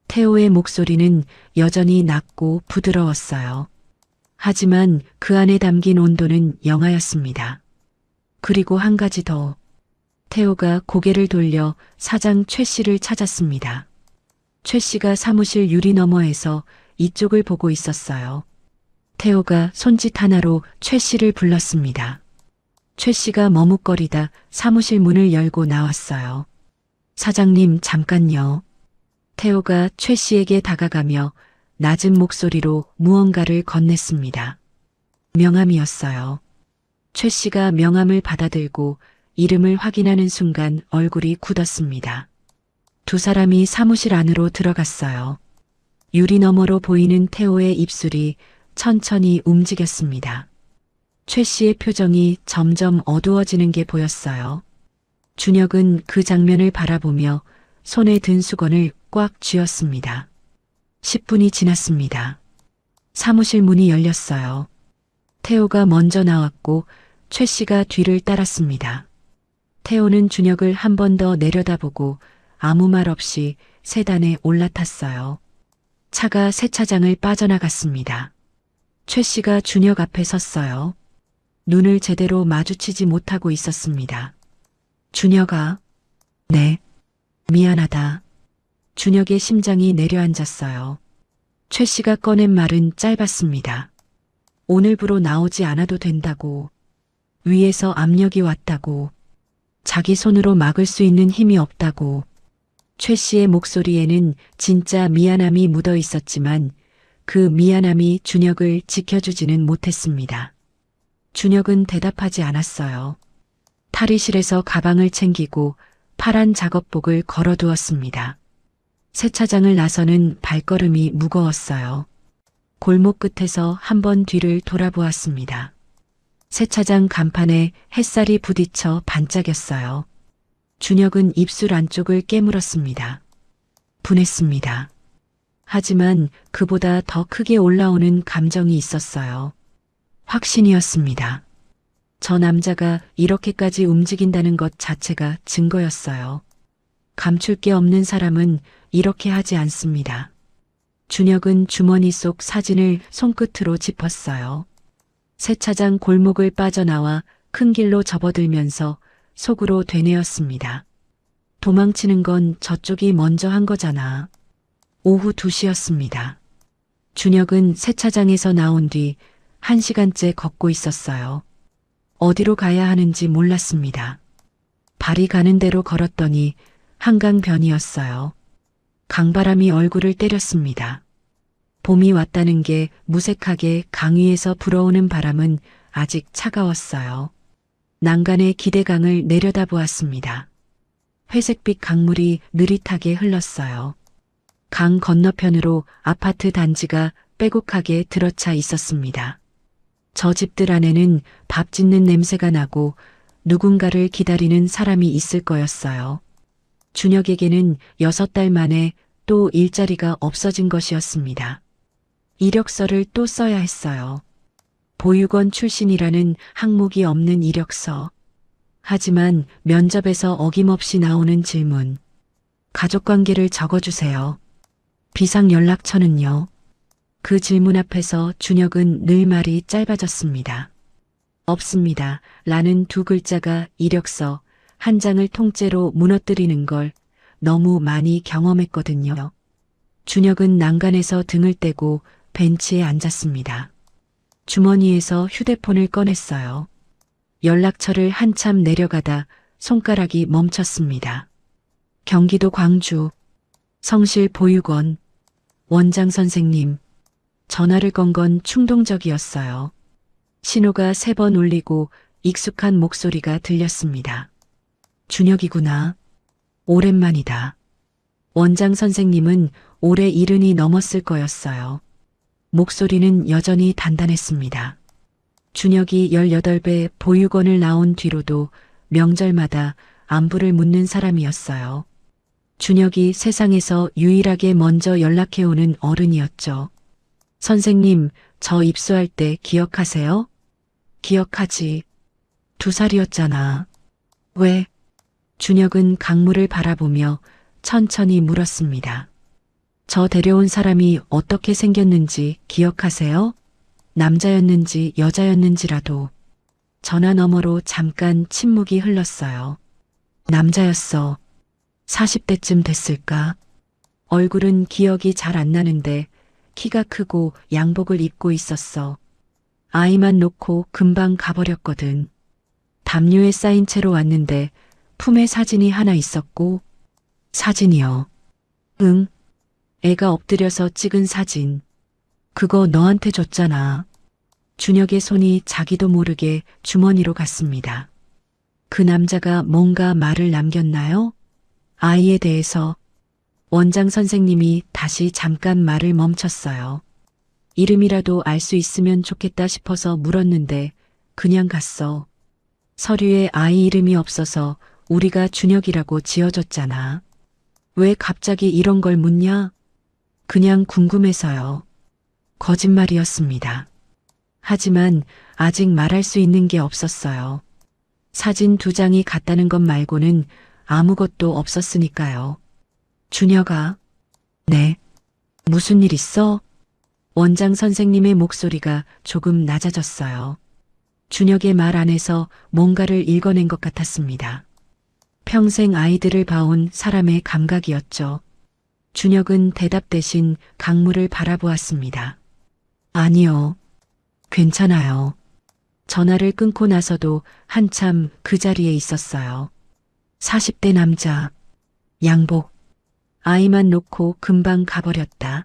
태호의 목소리는 여전히 낮고 부드러웠어요. 하지만 그 안에 담긴 온도는 영하였습니다. 그리고 한 가지 더. 태호가 고개를 돌려 사장 최 씨를 찾았습니다. 최 씨가 사무실 유리 너머에서 이쪽을 보고 있었어요. 태호가 손짓 하나로 최 씨를 불렀습니다. 최 씨가 머뭇거리다 사무실 문을 열고 나왔어요. 사장님, 잠깐요. 태호가 최 씨에게 다가가며 낮은 목소리로 무언가를 건넸습니다. 명함이었어요. 최 씨가 명함을 받아들고 이름을 확인하는 순간 얼굴이 굳었습니다. 두 사람이 사무실 안으로 들어갔어요. 유리 너머로 보이는 태호의 입술이 천천히 움직였습니다. 최 씨의 표정이 점점 어두워지는 게 보였어요. 준혁은 그 장면을 바라보며 손에 든 수건을 꽉 쥐었습니다. 10분이 지났습니다. 사무실 문이 열렸어요. 태호가 먼저 나왔고 최 씨가 뒤를 따랐습니다. 태호는 준혁을 한 번 더 내려다보고 아무 말 없이 세단에 올라탔어요. 차가 세차장을 빠져나갔습니다. 최 씨가 준혁 앞에 섰어요. 눈을 제대로 마주치지 못하고 있었습니다. 준혁아. 네. 미안하다. 준혁의 심장이 내려앉았어요. 최 씨가 꺼낸 말은 짧았습니다. 오늘부로 나오지 않아도 된다고. 위에서 압력이 왔다고. 자기 손으로 막을 수 있는 힘이 없다고. 최 씨의 목소리에는 진짜 미안함이 묻어 있었지만 그 미안함이 준혁을 지켜주지는 못했습니다. 준혁은 대답하지 않았어요. 탈의실에서 가방을 챙기고 파란 작업복을 걸어두었습니다. 세차장을 나서는 발걸음이 무거웠어요. 골목 끝에서 한번 뒤를 돌아보았습니다. 세차장 간판에 햇살이 부딪혀 반짝였어요. 준혁은 입술 안쪽을 깨물었습니다. 분했습니다. 하지만 그보다 더 크게 올라오는 감정이 있었어요. 확신이었습니다. 저 남자가 이렇게까지 움직인다는 것 자체가 증거였어요. 감출 게 없는 사람은 이렇게 하지 않습니다. 준혁은 주머니 속 사진을 손끝으로 짚었어요. 세차장 골목을 빠져나와 큰 길로 접어들면서 속으로 되뇌었습니다. 도망치는 건 저쪽이 먼저 한 거잖아. 오후 2시였습니다. 준혁은 세차장에서 나온 뒤 1시간째 걷고 있었어요. 어디로 가야 하는지 몰랐습니다. 발이 가는 대로 걸었더니 한강변이었어요. 강바람이 얼굴을 때렸습니다. 봄이 왔다는 게 무색하게 강 위에서 불어오는 바람은 아직 차가웠어요. 난간의 기대강을 내려다보았습니다. 회색빛 강물이 느릿하게 흘렀어요. 강 건너편으로 아파트 단지가 빼곡하게 들어차 있었습니다. 저 집들 안에는 밥 짓는 냄새가 나고 누군가를 기다리는 사람이 있을 거였어요. 준혁에게는 6달 만에 또 일자리가 없어진 것이었습니다. 이력서를 또 써야 했어요. 보육원 출신이라는 항목이 없는 이력서. 하지만 면접에서 어김없이 나오는 질문. 가족관계를 적어주세요. 비상연락처는요? 그 질문 앞에서 준혁은 늘 말이 짧아졌습니다. 없습니다. 라는 2글자가 이력서 한 장을 통째로 무너뜨리는 걸 너무 많이 경험했거든요. 준혁은 난간에서 등을 떼고 벤치에 앉았습니다. 주머니에서 휴대폰을 꺼냈어요. 연락처를 한참 내려가다 손가락이 멈췄습니다. 경기도 광주 성실 보육원 원장 선생님. 전화를 건 건 충동적이었어요. 신호가 3번 울리고 익숙한 목소리가 들렸습니다. 준혁이구나. 오랜만이다. 원장 선생님은 올해 70이 넘었을 거였어요. 목소리는 여전히 단단했습니다. 준혁이 18배 보육원을 나온 뒤로도 명절마다 안부를 묻는 사람이었어요. 준혁이 세상에서 유일하게 먼저 연락해오는 어른이었죠. 선생님, 저 입수할 때 기억하세요? 기억하지. 2살이었잖아. 왜? 준혁은 강물을 바라보며 천천히 물었습니다. 저 데려온 사람이 어떻게 생겼는지 기억하세요? 남자였는지 여자였는지라도. 전화 너머로 잠깐 침묵이 흘렀어요. 남자였어. 40대쯤 됐을까? 얼굴은 기억이 잘 안 나는데 키가 크고 양복을 입고 있었어. 아이만 놓고 금방 가버렸거든. 담요에 쌓인 채로 왔는데 품에 사진이 하나 있었고. 사진이요. 응. 애가 엎드려서 찍은 사진. 그거 너한테 줬잖아. 준혁의 손이 자기도 모르게 주머니로 갔습니다. 그 남자가 뭔가 말을 남겼나요? 아이에 대해서. 원장 선생님이 다시 잠깐 말을 멈췄어요. 이름이라도 알 수 있으면 좋겠다 싶어서 물었는데 그냥 갔어. 서류에 아이 이름이 없어서 우리가 준혁이라고 지어줬잖아. 왜 갑자기 이런 걸 묻냐? 그냥 궁금해서요. 거짓말이었습니다. 하지만 아직 말할 수 있는 게 없었어요. 사진 2장이 같다는 것 말고는 아무것도 없었으니까요. 준혁아. 네. 무슨 일 있어? 원장 선생님의 목소리가 조금 낮아졌어요. 준혁의 말 안에서 뭔가를 읽어낸 것 같았습니다. 평생 아이들을 봐온 사람의 감각이었죠. 준혁은 대답 대신 강물을 바라보았습니다. 아니요. 괜찮아요. 전화를 끊고 나서도 한참 그 자리에 있었어요. 40대 남자. 양복. 아이만 놓고 금방 가버렸다.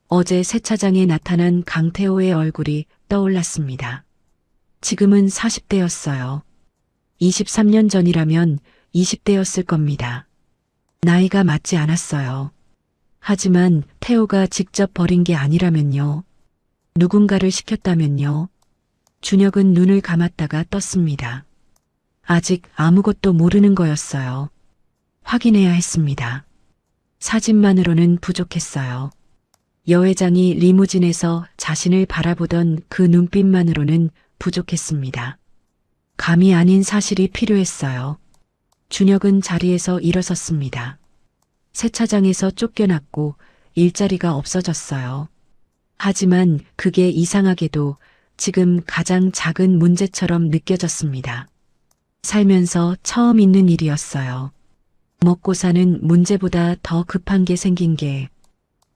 어제 세차장에 나타난 강태호의 얼굴이 떠올랐습니다. 지금은 40대였어요. 23년 전이라면 20대였을 겁니다. 나이가 맞지 않았어요. 하지만 태호가 직접 버린 게 아니라면요. 누군가를 시켰다면요. 준혁은 눈을 감았다가 떴습니다. 아직 아무것도 모르는 거였어요. 확인해야 했습니다. 사진만으로는 부족했어요. 여회장이 리무진에서 자신을 바라보던 그 눈빛만으로는 부족했습니다. 감이 아닌 사실이 필요했어요. 준혁은 자리에서 일어섰습니다. 세차장에서 쫓겨났고 일자리가 없어졌어요. 하지만 그게 이상하게도 지금 가장 작은 문제처럼 느껴졌습니다. 살면서 처음 있는 일이었어요. 먹고 사는 문제보다 더 급한 게 생긴 게.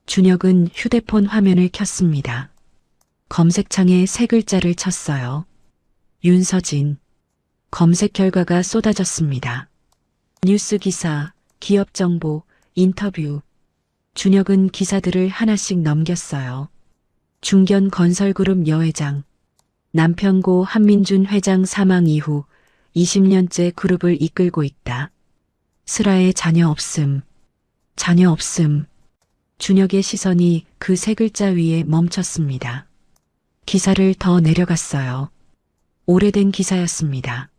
준혁은 휴대폰 화면을 켰습니다. 검색창에 세 글자를 쳤어요. 윤서진. 검색 결과가 쏟아졌습니다. 뉴스 기사, 기업 정보, 인터뷰. 준혁은 기사들을 하나씩 넘겼어요. 중견 건설그룹 여회장. 남편고 한민준 회장 사망 이후 20년째 그룹을 이끌고 있다. 슬아의 자녀 없음. 자녀 없음. 준혁의 시선이 그 세 글자 위에 멈췄습니다. 기사를 더 내려갔어요. 오래된 기사였습니다.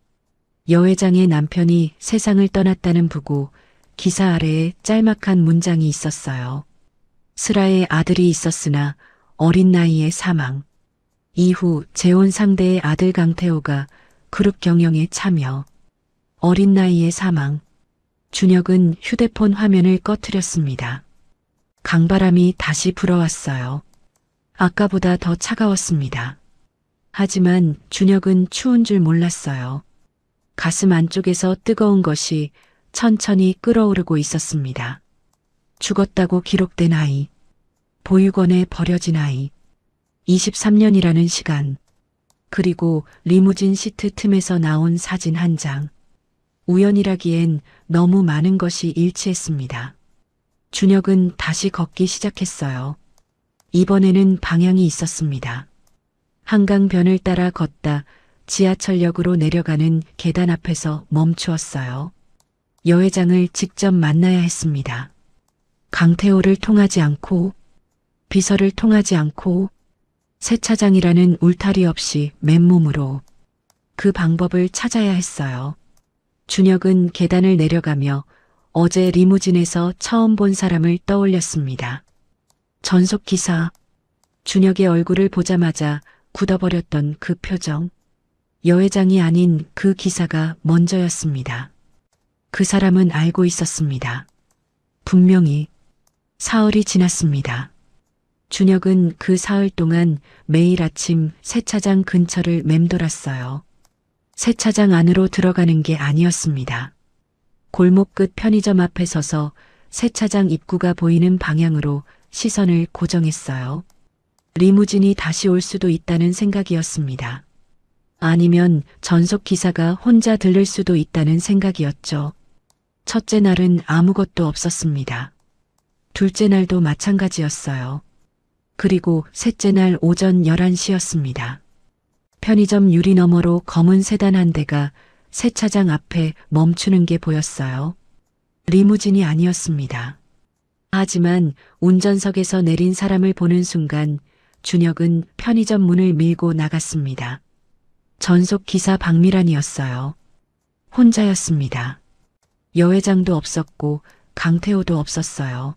여회장의 남편이 세상을 떠났다는 부고 기사 아래에 짤막한 문장이 있었어요. 슬아의 아들이 있었으나 어린 나이에 사망. 이후 재혼 상대의 아들 강태호가 그룹 경영에 참여. 어린 나이에 사망. 준혁은 휴대폰 화면을 꺼트렸습니다. 강바람이 다시 불어왔어요. 아까보다 더 차가웠습니다. 하지만 준혁은 추운 줄 몰랐어요. 가슴 안쪽에서 뜨거운 것이 천천히 끓어오르고 있었습니다. 죽었다고 기록된 아이. 보육원에 버려진 아이. 23년이라는 시간. 그리고 리무진 시트 틈에서 나온 사진 한 장. 우연이라기엔 너무 많은 것이 일치했습니다. 준혁은 다시 걷기 시작했어요. 이번에는 방향이 있었습니다. 한강변을 따라 걷다 지하철역으로 내려가는 계단 앞에서 멈추었어요. 여회장을 직접 만나야 했습니다. 강태호를 통하지 않고, 비서를 통하지 않고, 세차장이라는 울타리 없이 맨몸으로 그 방법을 찾아야 했어요. 준혁은 계단을 내려가며 어제 리무진에서 처음 본 사람을 떠올렸습니다. 전속 기사. 준혁의 얼굴을 보자마자 굳어버렸던 그 표정. 여회장이 아닌 그 기사가 먼저였습니다. 그 사람은 알고 있었습니다. 분명히. 사흘이 지났습니다. 준혁은 그 사흘 동안 매일 아침 세차장 근처를 맴돌았어요. 세차장 안으로 들어가는 게 아니었습니다. 골목 끝 편의점 앞에 서서 세차장 입구가 보이는 방향으로 시선을 고정했어요. 리무진이 다시 올 수도 있다는 생각이었습니다. 아니면 전속 기사가 혼자 들를 수도 있다는 생각이었죠. 첫째 날은 아무것도 없었습니다. 둘째 날도 마찬가지였어요. 그리고 셋째 날 오전 11시였습니다. 편의점 유리 너머로 검은 세단 한 대가 세차장 앞에 멈추는 게 보였어요. 리무진이 아니었습니다. 하지만 운전석에서 내린 사람을 보는 순간 준혁은 편의점 문을 밀고 나갔습니다. 전속 기사 박미란이었어요. 혼자였습니다. 여회장도 없었고 강태호도 없었어요.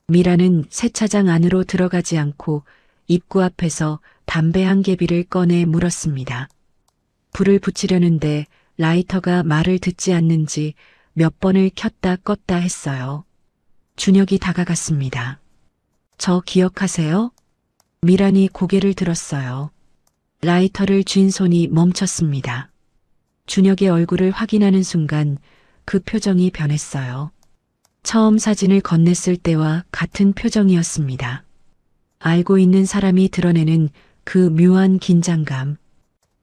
미란은 세차장 안으로 들어가지 않고 입구 앞에서 담배 한 개비를 꺼내 물었습니다. 불을 붙이려는데 라이터가 말을 듣지 않는지 몇 번을 켰다 껐다 했어요. 준혁이 다가갔습니다. 저 기억하세요? 미란이 고개를 들었어요. 라이터를 쥔 손이 멈췄습니다. 준혁의 얼굴을 확인하는 순간 그 표정이 변했어요. 처음 사진을 건넸을 때와 같은 표정이었습니다. 알고 있는 사람이 드러내는 그 묘한 긴장감.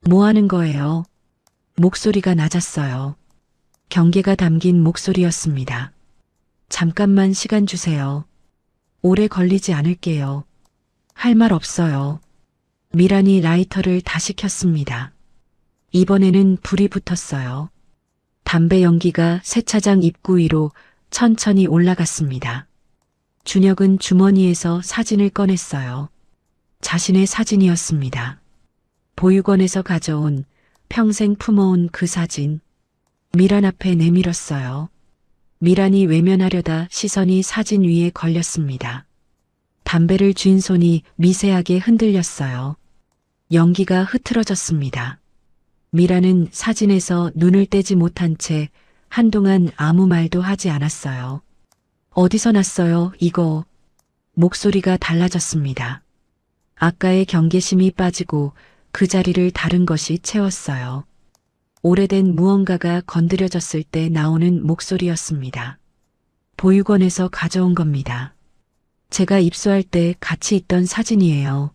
뭐 하는 거예요? 목소리가 낮았어요. 경계가 담긴 목소리였습니다. 잠깐만 시간 주세요. 오래 걸리지 않을게요. 할 말 없어요. 미란이 라이터를 다시 켰습니다. 이번에는 불이 붙었어요. 담배 연기가 세차장 입구 위로 천천히 올라갔습니다. 준혁은 주머니에서 사진을 꺼냈어요. 자신의 사진이었습니다. 보육원에서 가져온, 평생 품어온 그 사진. 미란 앞에 내밀었어요. 미란이 외면하려다 시선이 사진 위에 걸렸습니다. 담배를 쥔 손이 미세하게 흔들렸어요. 연기가 흐트러졌습니다. 미란은 사진에서 눈을 떼지 못한 채 한동안 아무 말도 하지 않았어요. 어디서 났어요, 이거? 목소리가 달라졌습니다. 아까의 경계심이 빠지고 그 자리를 다른 것이 채웠어요. 오래된 무언가가 건드려졌을 때 나오는 목소리였습니다. 보육원에서 가져온 겁니다. 제가 입수할 때 같이 있던 사진이에요.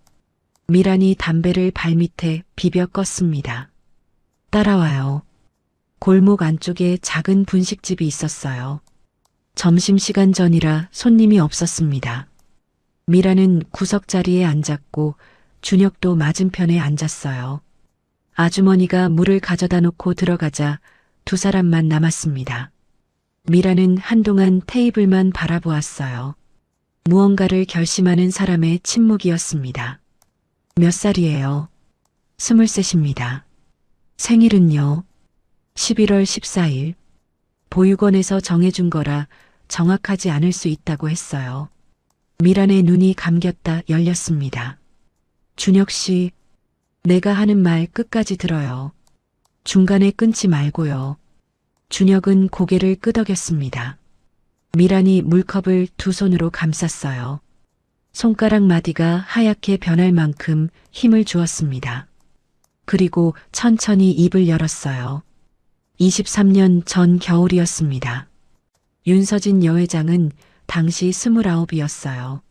미란이 담배를 발밑에 비벼 껐습니다. 따라와요. 골목 안쪽에 작은 분식집이 있었어요. 점심시간 전이라 손님이 없었습니다. 미란은 구석자리에 앉았고 준혁도 맞은편에 앉았어요. 아주머니가 물을 가져다 놓고 들어가자 두 사람만 남았습니다. 미란은 한동안 테이블만 바라보았어요. 무언가를 결심하는 사람의 침묵이었습니다. 몇 살이에요? 23입니다. 생일은요? 11월 14일. 보육원에서 정해준 거라 정확하지 않을 수 있다고 했어요. 미란의 눈이 감겼다 열렸습니다. 준혁 씨, 내가 하는 말 끝까지 들어요. 중간에 끊지 말고요. 준혁은 고개를 끄덕였습니다. 미란이 물컵을 두 손으로 감쌌어요. 손가락 마디가 하얗게 변할 만큼 힘을 주었습니다. 그리고 천천히 입을 열었어요. 23년 전 겨울이었습니다. 윤서진 여회장은 당시 29이었어요.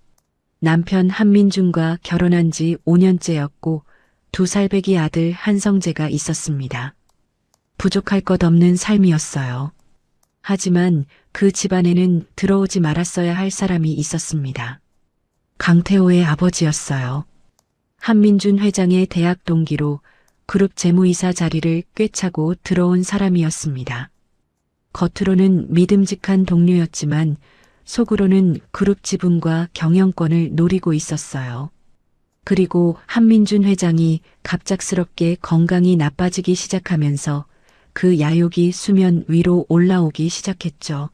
남편 한민준과 결혼한 지 5년째였고 2살배기 아들 한성재가 있었습니다. 부족할 것 없는 삶이었어요. 하지만 그 집안에는 들어오지 말았어야 할 사람이 있었습니다. 강태호의 아버지였어요. 한민준 회장의 대학 동기로 그룹 재무이사 자리를 꿰차고 들어온 사람이었습니다. 겉으로는 믿음직한 동료였지만 속으로는 그룹 지분과 경영권을 노리고 있었어요. 그리고 한민준 회장이 갑작스럽게 건강이 나빠지기 시작하면서 그 야욕이 수면 위로 올라오기 시작했죠.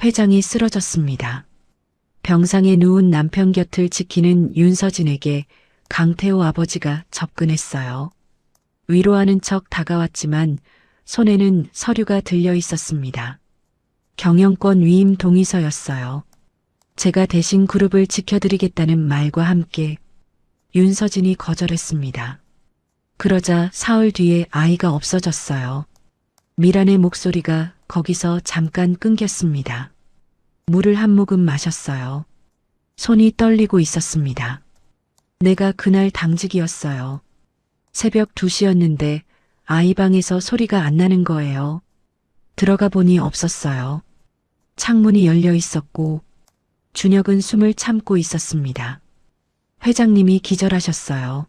회장이 쓰러졌습니다. 병상에 누운 남편 곁을 지키는 윤서진에게 강태호 아버지가 접근했어요. 위로하는 척 다가왔지만 손에는 서류가 들려 있었습니다. 경영권 위임 동의서였어요. 제가 대신 그룹을 지켜드리겠다는 말과 함께 윤서진이 거절했습니다. 그러자 사흘 뒤에 아이가 없어졌어요. 미란의 목소리가 거기서 잠깐 끊겼습니다. 물을 한 모금 마셨어요. 손이 떨리고 있었습니다. 내가 그날 당직이었어요. 새벽 2시였는데 아이 방에서 소리가 안 나는 거예요. 들어가 보니 없었어요. 창문이 열려 있었고 준혁은 숨을 참고 있었습니다. 회장님이 기절하셨어요.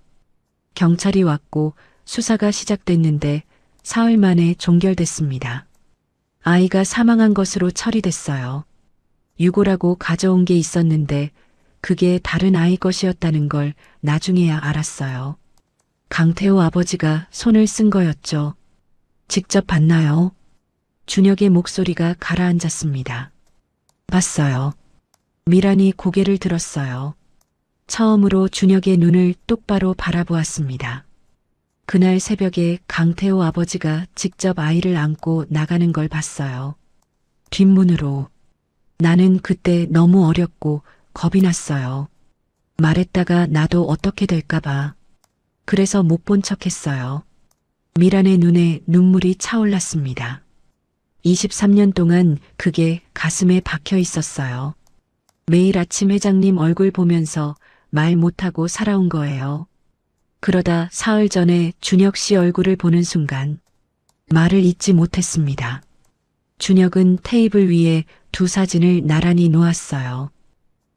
경찰이 왔고 수사가 시작됐는데 사흘 만에 종결됐습니다. 아이가 사망한 것으로 처리됐어요. 유고라고 가져온 게 있었는데 그게 다른 아이 것이었다는 걸 나중에야 알았어요. 강태호 아버지가 손을 쓴 거였죠. 직접 봤나요? 준혁의 목소리가 가라앉았습니다. 봤어요. 미란이 고개를 들었어요. 처음으로 준혁의 눈을 똑바로 바라보았습니다. 그날 새벽에 강태호 아버지가 직접 아이를 안고 나가는 걸 봤어요. 뒷문으로. 나는 그때 너무 어렸고 겁이 났어요. 말했다가 나도 어떻게 될까봐. 그래서 못 본 척했어요. 미란의 눈에 눈물이 차올랐습니다. 23년 동안 그게 가슴에 박혀 있었어요. 매일 아침 회장님 얼굴 보면서 말 못하고 살아온 거예요. 그러다 사흘 전에 준혁 씨 얼굴을 보는 순간 말을 잇지 못했습니다. 준혁은 테이블 위에 두 사진을 나란히 놓았어요.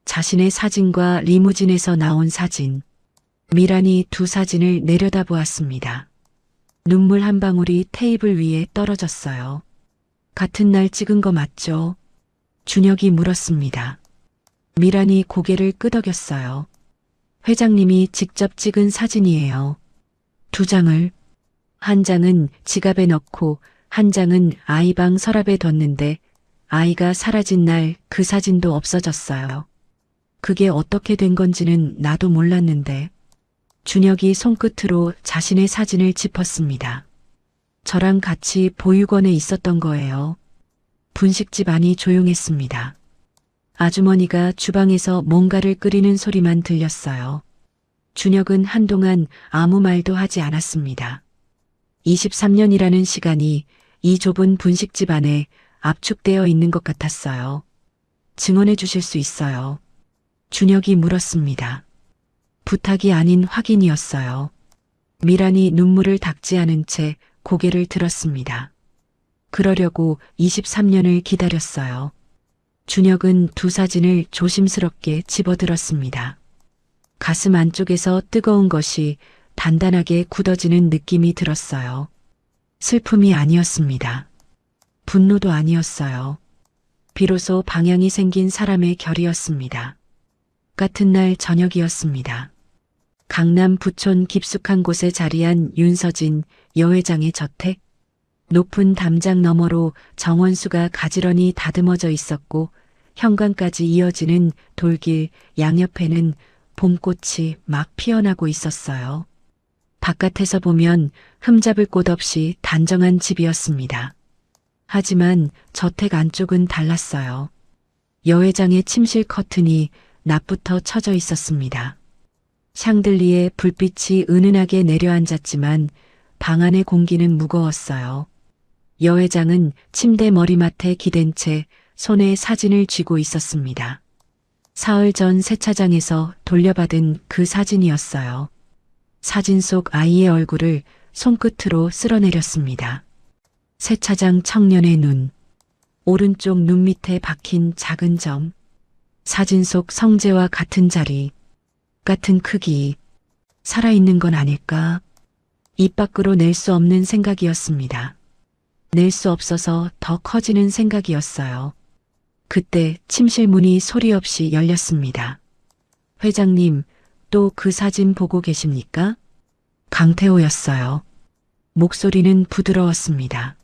자신의 사진과 리무진에서 나온 사진. 미란이 두 사진을 내려다보았습니다. 눈물 한 방울이 테이블 위에 떨어졌어요. 같은 날 찍은 거 맞죠? 준혁이 물었습니다. 미란이 고개를 끄덕였어요. 회장님이 직접 찍은 사진이에요. 두 장을. 한 장은 지갑에 넣고 한 장은 아이 방 서랍에 뒀는데 아이가 사라진 날 그 사진도 없어졌어요. 그게 어떻게 된 건지는 나도 몰랐는데. 준혁이 손끝으로 자신의 사진을 짚었습니다. 저랑 같이 보육원에 있었던 거예요. 분식집 안이 조용했습니다. 아주머니가 주방에서 뭔가를 끓이는 소리만 들렸어요. 준혁은 한동안 아무 말도 하지 않았습니다. 23년이라는 시간이 이 좁은 분식집 안에 압축되어 있는 것 같았어요. 증언해 주실 수 있어요? 준혁이 물었습니다. 부탁이 아닌 확인이었어요. 미란이 눈물을 닦지 않은 채 고개를 들었습니다. 그러려고 23년을 기다렸어요. 준혁은 두 사진을 조심스럽게 집어들었습니다. 가슴 안쪽에서 뜨거운 것이 단단하게 굳어지는 느낌이 들었어요. 슬픔이 아니었습니다. 분노도 아니었어요. 비로소 방향이 생긴 사람의 결이었습니다. 같은 날 저녁이었습니다. 강남 부촌 깊숙한 곳에 자리한 윤서진 여회장의 저택. 높은 담장 너머로 정원수가 가지런히 다듬어져 있었고 현관까지 이어지는 돌길 양옆에는 봄꽃이 막 피어나고 있었어요. 바깥에서 보면 흠잡을 곳 없이 단정한 집이었습니다. 하지만 저택 안쪽은 달랐어요. 여회장의 침실 커튼이 낮부터 쳐져 있었습니다. 샹들리에 불빛이 은은하게 내려앉았지만 방 안의 공기는 무거웠어요. 여회장은 침대 머리맡에 기댄 채 손에 사진을 쥐고 있었습니다. 사흘 전 세차장에서 돌려받은 그 사진이었어요. 사진 속 아이의 얼굴을 손끝으로 쓸어내렸습니다. 세차장 청년의 눈, 오른쪽 눈 밑에 박힌 작은 점, 사진 속 성재와 같은 자리, 같은 크기, 살아있는 건 아닐까? 입 밖으로 낼 수 없는 생각이었습니다. 낼 수 없어서 더 커지는 생각이었어요. 그때 침실 문이 소리 없이 열렸습니다. 회장님, 또 그 사진 보고 계십니까? 강태호였어요. 목소리는 부드러웠습니다.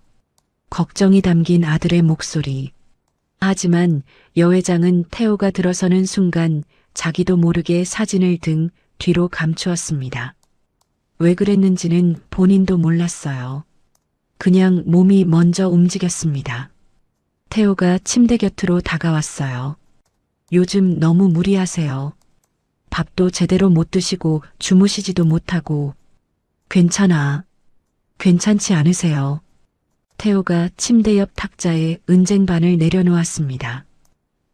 걱정이 담긴 아들의 목소리. 하지만 여회장은 태호가 들어서는 순간 자기도 모르게 사진을 등 뒤로 감추었습니다. 왜 그랬는지는 본인도 몰랐어요. 그냥 몸이 먼저 움직였습니다. 태호가 침대 곁으로 다가왔어요. 요즘 너무 무리하세요. 밥도 제대로 못 드시고 주무시지도 못하고. 괜찮아. 괜찮지 않으세요? 태호가 침대 옆 탁자에 은쟁반을 내려놓았습니다.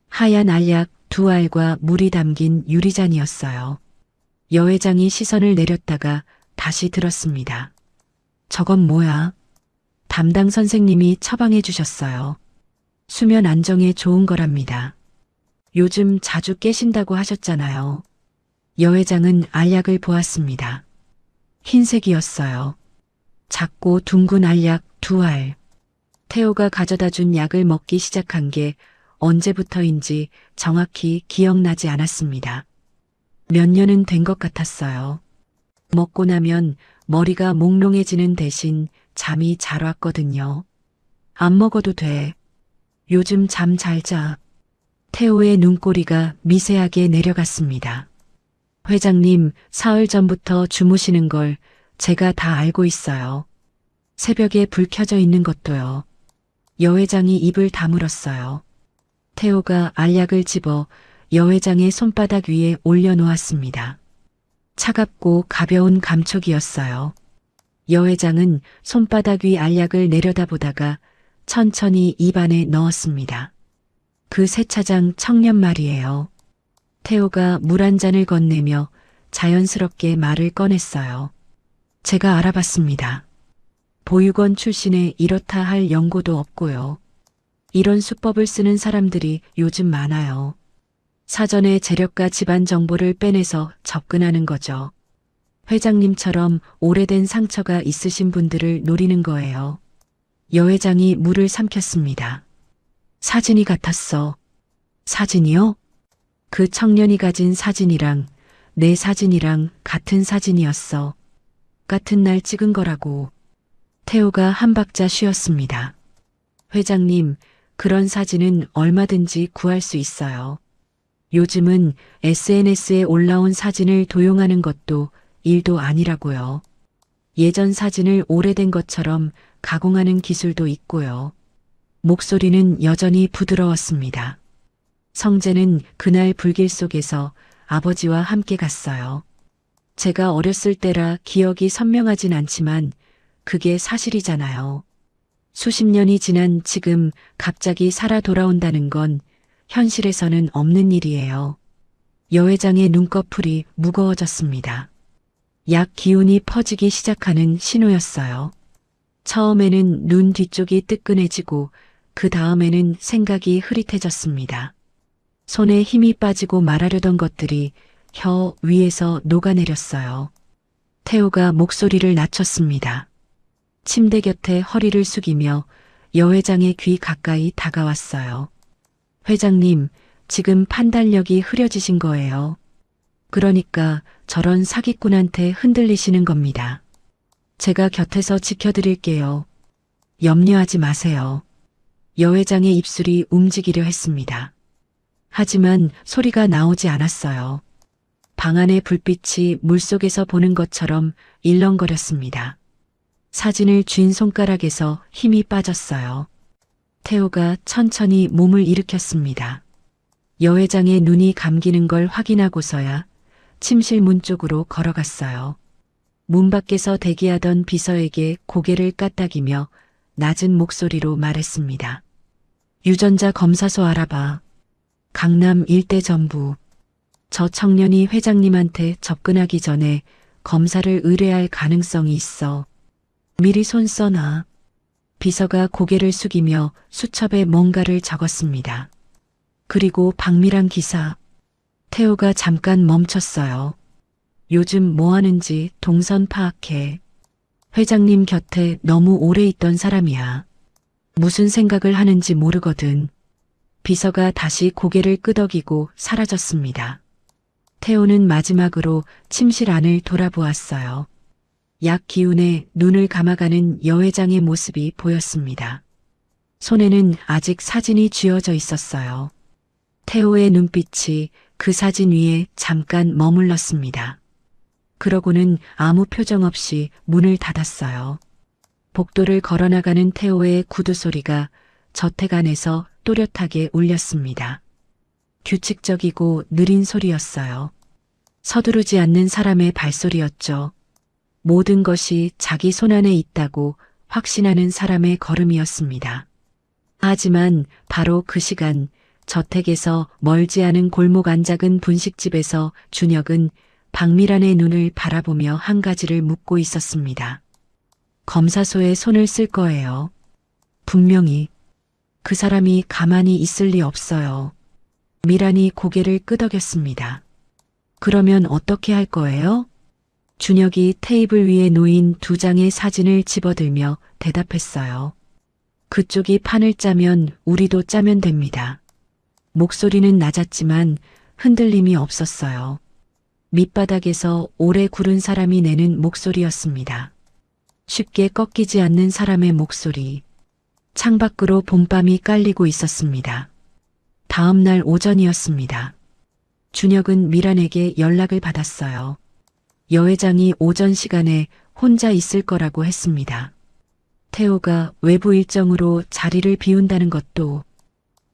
하얀 알약 2알과 물이 담긴 유리잔이었어요. 여회장이 시선을 내렸다가 다시 들었습니다. 저건 뭐야? 담당 선생님이 처방해 주셨어요. 수면 안정에 좋은 거랍니다. 요즘 자주 깨신다고 하셨잖아요. 여회장은 알약을 보았습니다. 흰색이었어요. 작고 둥근 알약 2알. 태호가 가져다 준 약을 먹기 시작한 게 언제부터인지 정확히 기억나지 않았습니다. 몇 년은 된 것 같았어요. 먹고 나면 머리가 몽롱해지는 대신 잠이 잘 왔거든요. 안 먹어도 돼. 요즘 잠 잘 자. 태호의 눈꼬리가 미세하게 내려갔습니다. 회장님, 사흘 전부터 주무시는 걸 제가 다 알고 있어요. 새벽에 불 켜져 있는 것도요. 여 회장이 입을 다물었어요. 태호가 알약을 집어 여 회장의 손바닥 위에 올려놓았습니다. 차갑고 가벼운 감촉이었어요. 여 회장은 손바닥 위 알약을 내려다보다가 천천히 입안에 넣었습니다. 그 세차장 청년 말이에요. 태호가 물 한 잔을 건네며 자연스럽게 말을 꺼냈어요. 제가 알아봤습니다. 보육원 출신에 이렇다 할 연고도 없고요. 이런 수법을 쓰는 사람들이 요즘 많아요. 사전에 재력가 집안 정보를 빼내서 접근하는 거죠. 회장님처럼 오래된 상처가 있으신 분들을 노리는 거예요. 여 회장이 물을 삼켰습니다. 사진이 같았어. 사진이요? 그 청년이 가진 사진이랑 내 사진이랑 같은 사진이었어. 같은 날 찍은 거라고. 태호가 한 박자 쉬었습니다. 회장님, 그런 사진은 얼마든지 구할 수 있어요. 요즘은 SNS에 올라온 사진을 도용하는 것도 일도 아니라고요. 예전 사진을 오래된 것처럼 가공하는 기술도 있고요. 목소리는 여전히 부드러웠습니다. 성재는 그날 불길 속에서 아버지와 함께 갔어요. 제가 어렸을 때라 기억이 선명하진 않지만 그게 사실이잖아요. 수십 년이 지난 지금 갑자기 살아 돌아온다는 건 현실에서는 없는 일이에요. 여 회장의 눈꺼풀이 무거워졌습니다. 약 기운이 퍼지기 시작하는 신호였어요. 처음에는 눈 뒤쪽이 뜨끈해지고 그 다음에는 생각이 흐릿해졌습니다. 손에 힘이 빠지고 말하려던 것들이 혀 위에서 녹아내렸어요. 태호가 목소리를 낮췄습니다. 침대 곁에 허리를 숙이며 여 회장의 귀 가까이 다가왔어요. 회장님, 지금 판단력이 흐려지신 거예요. 그러니까 저런 사기꾼한테 흔들리시는 겁니다. 제가 곁에서 지켜드릴게요. 염려하지 마세요. 여 회장의 입술이 움직이려 했습니다. 하지만 소리가 나오지 않았어요. 방 안의 불빛이 물속에서 보는 것처럼 일렁거렸습니다. 사진을 쥔 손가락에서 힘이 빠졌어요. 태호가 천천히 몸을 일으켰습니다. 여 회장의 눈이 감기는 걸 확인하고서야 침실 문 쪽으로 걸어갔어요. 문 밖에서 대기하던 비서에게 고개를 까딱이며 낮은 목소리로 말했습니다. 유전자 검사소 알아봐. 강남 일대 전부. 저 청년이 회장님한테 접근하기 전에 검사를 의뢰할 가능성이 있어. 미리 손 써놔. 비서가 고개를 숙이며 수첩에 뭔가를 적었습니다. 그리고 박미랑 기사. 태호가 잠깐 멈췄어요. 요즘 뭐 하는지 동선 파악해. 회장님 곁에 너무 오래 있던 사람이야. 무슨 생각을 하는지 모르거든. 비서가 다시 고개를 끄덕이고 사라졌습니다. 태호는 마지막으로 침실 안을 돌아보았어요. 약 기운에 눈을 감아가는 여 회장의 모습이 보였습니다. 손에는 아직 사진이 쥐어져 있었어요. 태호의 눈빛이 그 사진 위에 잠깐 머물렀습니다. 그러고는 아무 표정 없이 문을 닫았어요. 복도를 걸어나가는 태호의 구두 소리가 저택 안에서 또렷하게 울렸습니다. 규칙적이고 느린 소리였어요. 서두르지 않는 사람의 발소리였죠. 모든 것이 자기 손안에 있다고 확신하는 사람의 걸음이었습니다. 하지만 바로 그 시간 저택에서 멀지 않은 골목 안 작은 분식집에서 준혁은 박미란의 눈을 바라보며 한 가지를 묻고 있었습니다. 검사소에 손을 쓸 거예요. 분명히. 그 사람이 가만히 있을 리 없어요. 미란이 고개를 끄덕였습니다. 그러면 어떻게 할 거예요? 준혁이 테이블 위에 놓인 두 장의 사진을 집어들며 대답했어요. 그쪽이 판을 짜면 우리도 짜면 됩니다. 목소리는 낮았지만 흔들림이 없었어요. 밑바닥에서 오래 구른 사람이 내는 목소리였습니다. 쉽게 꺾이지 않는 사람의 목소리. 창밖으로 봄밤이 깔리고 있었습니다. 다음 날 오전이었습니다. 준혁은 미란에게 연락을 받았어요. 여 회장이 오전 시간에 혼자 있을 거라고 했습니다. 태호가 외부 일정으로 자리를 비운다는 것도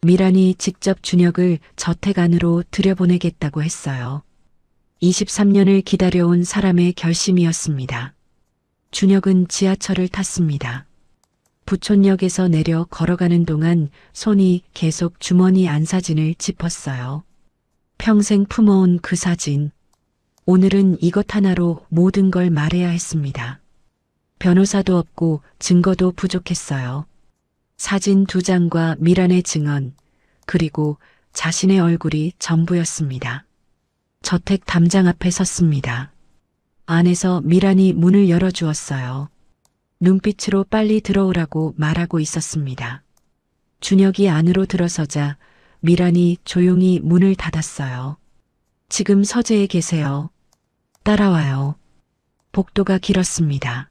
미란이 직접 준혁을 저택 안으로 들여보내겠다고 했어요. 23년을 기다려온 사람의 결심이었습니다. 준혁은 지하철을 탔습니다. 부촌역에서 내려 걸어가는 동안 손이 계속 주머니 안 사진을 짚었어요. 평생 품어온 그 사진. 오늘은 이것 하나로 모든 걸 말해야 했습니다. 변호사도 없고 증거도 부족했어요. 사진 2장과 미란의 증언, 그리고 자신의 얼굴이 전부였습니다. 저택 담장 앞에 섰습니다. 안에서 미란이 문을 열어주었어요. 눈빛으로 빨리 들어오라고 말하고 있었습니다. 준혁이 안으로 들어서자 미란이 조용히 문을 닫았어요. 지금 서재에 계세요. 따라와요. 복도가 길었습니다.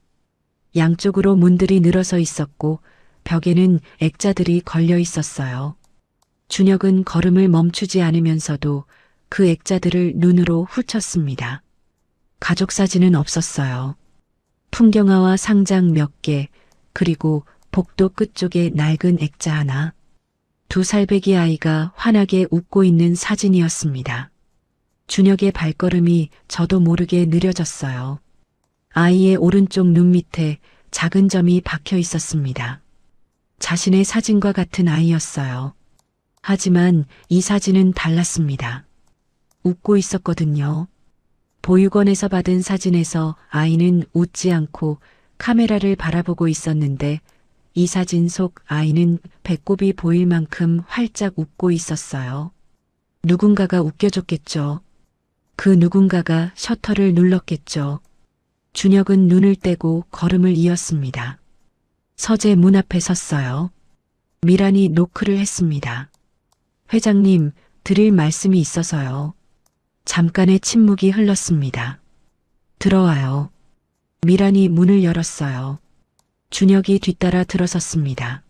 양쪽으로 문들이 늘어서 있었고 벽에는 액자들이 걸려 있었어요. 준혁은 걸음을 멈추지 않으면서도 그 액자들을 눈으로 훑었습니다. 가족 사진은 없었어요. 풍경화와 상장 몇 개, 그리고 복도 끝쪽에 낡은 액자 하나. 2살배기 아이가 환하게 웃고 있는 사진이었습니다. 준혁의 발걸음이 저도 모르게 느려졌어요. 아이의 오른쪽 눈 밑에 작은 점이 박혀 있었습니다. 자신의 사진과 같은 아이였어요. 하지만 이 사진은 달랐습니다. 웃고 있었거든요. 보육원에서 받은 사진에서 아이는 웃지 않고 카메라를 바라보고 있었는데 이 사진 속 아이는 배꼽이 보일 만큼 활짝 웃고 있었어요. 누군가가 웃겨줬겠죠. 그 누군가가 셔터를 눌렀겠죠. 준혁은 눈을 떼고 걸음을 이었습니다. 서재 문 앞에 섰어요. 미란이 노크를 했습니다. 회장님, 드릴 말씀이 있어서요. 잠깐의 침묵이 흘렀습니다. 들어와요. 미란이 문을 열었어요. 준혁이 뒤따라 들어섰습니다.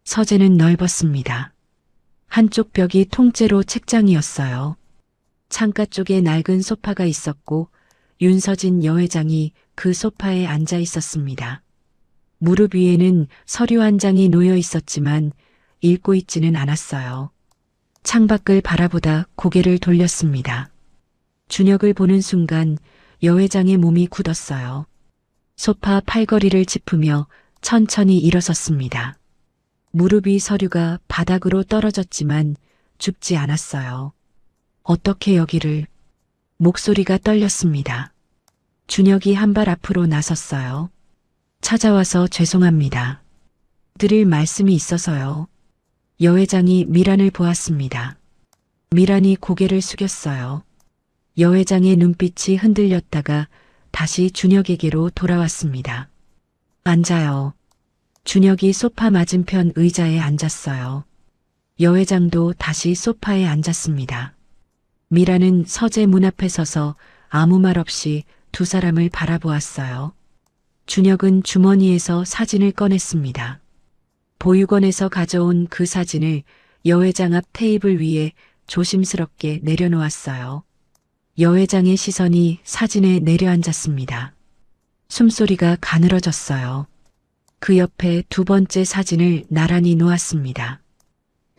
서재는 넓었습니다. 한쪽 벽이 통째로 책장이었어요. 창가 쪽에 낡은 소파가 있었고 윤서진 여회장이 그 소파에 앉아 있었습니다. 무릎 위에는 서류 한 장이 놓여 있었지만 읽고 있지는 않았어요. 창밖을 바라보다 고개를 돌렸습니다. 준혁을 보는 순간 여회장의 몸이 굳었어요. 소파 팔걸이를 짚으며 천천히 일어섰습니다. 무릎 위 서류가 바닥으로 떨어졌지만 줍지 않았어요. 어떻게 여기를... 목소리가 떨렸습니다. 준혁이 한 발 앞으로 나섰어요. 찾아와서 죄송합니다. 드릴 말씀이 있어서요. 여회장이 미란을 보았습니다. 미란이 고개를 숙였어요. 여회장의 눈빛이 흔들렸다가 다시 준혁에게로 돌아왔습니다. 앉아요. 준혁이 소파 맞은편 의자에 앉았어요. 여회장도 다시 소파에 앉았습니다. 미란은 서재 문 앞에 서서 아무 말 없이 두 사람을 바라보았어요. 준혁은 주머니에서 사진을 꺼냈습니다. 보육원에서 가져온 그 사진을 여회장 앞 테이블 위에 조심스럽게 내려놓았어요. 여회장의 시선이 사진에 내려앉았습니다. 숨소리가 가늘어졌어요. 그 옆에 2번째 사진을 나란히 놓았습니다.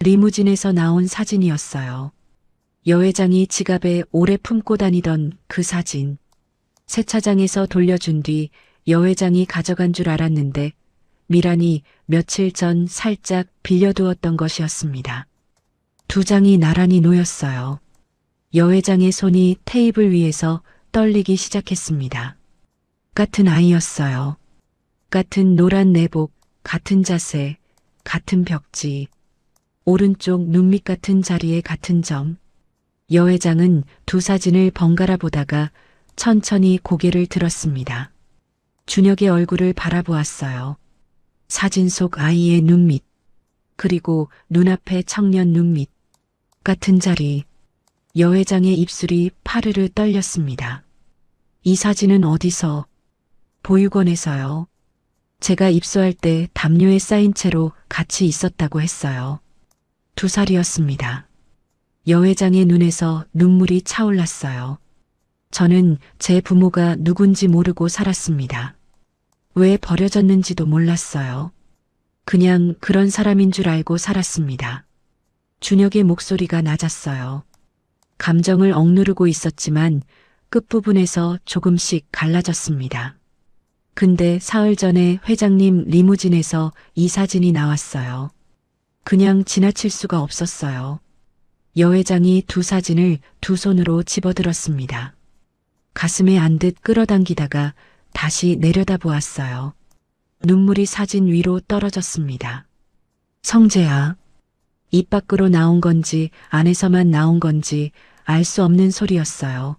리무진에서 나온 사진이었어요. 여회장이 지갑에 오래 품고 다니던 그 사진. 세차장에서 돌려준 뒤 여회장이 가져간 줄 알았는데 미란이 며칠 전 살짝 빌려두었던 것이었습니다. 2장이 나란히 놓였어요. 여회장의 손이 테이블 위에서 떨리기 시작했습니다. 같은 아이였어요. 같은 노란 내복, 같은 자세, 같은 벽지. 오른쪽 눈밑 같은 자리에 같은 점. 여회장은 두 사진을 번갈아 보다가 천천히 고개를 들었습니다. 준혁의 얼굴을 바라보았어요. 사진 속 아이의 눈밑, 그리고 눈앞의 청년 눈밑 같은 자리. 여 회장의 입술이 파르르 떨렸습니다. 이 사진은 어디서? 보육원에서요. 제가 입소할 때 담요에 쌓인 채로 같이 있었다고 했어요. 2살이었습니다. 여 회장의 눈에서 눈물이 차올랐어요. 저는 제 부모가 누군지 모르고 살았습니다. 왜 버려졌는지도 몰랐어요. 그냥 그런 사람인 줄 알고 살았습니다. 준혁의 목소리가 낮았어요. 감정을 억누르고 있었지만 끝부분에서 조금씩 갈라졌습니다. 근데 사흘 전에 회장님 리무진에서 이 사진이 나왔어요. 그냥 지나칠 수가 없었어요. 여 회장이 두 사진을 두 손으로 집어들었습니다. 가슴에 안듯 끌어당기다가 다시 내려다보았어요. 눈물이 사진 위로 떨어졌습니다. 성재야. 입 밖으로 나온 건지 안에서만 나온 건지 알 수 없는 소리였어요.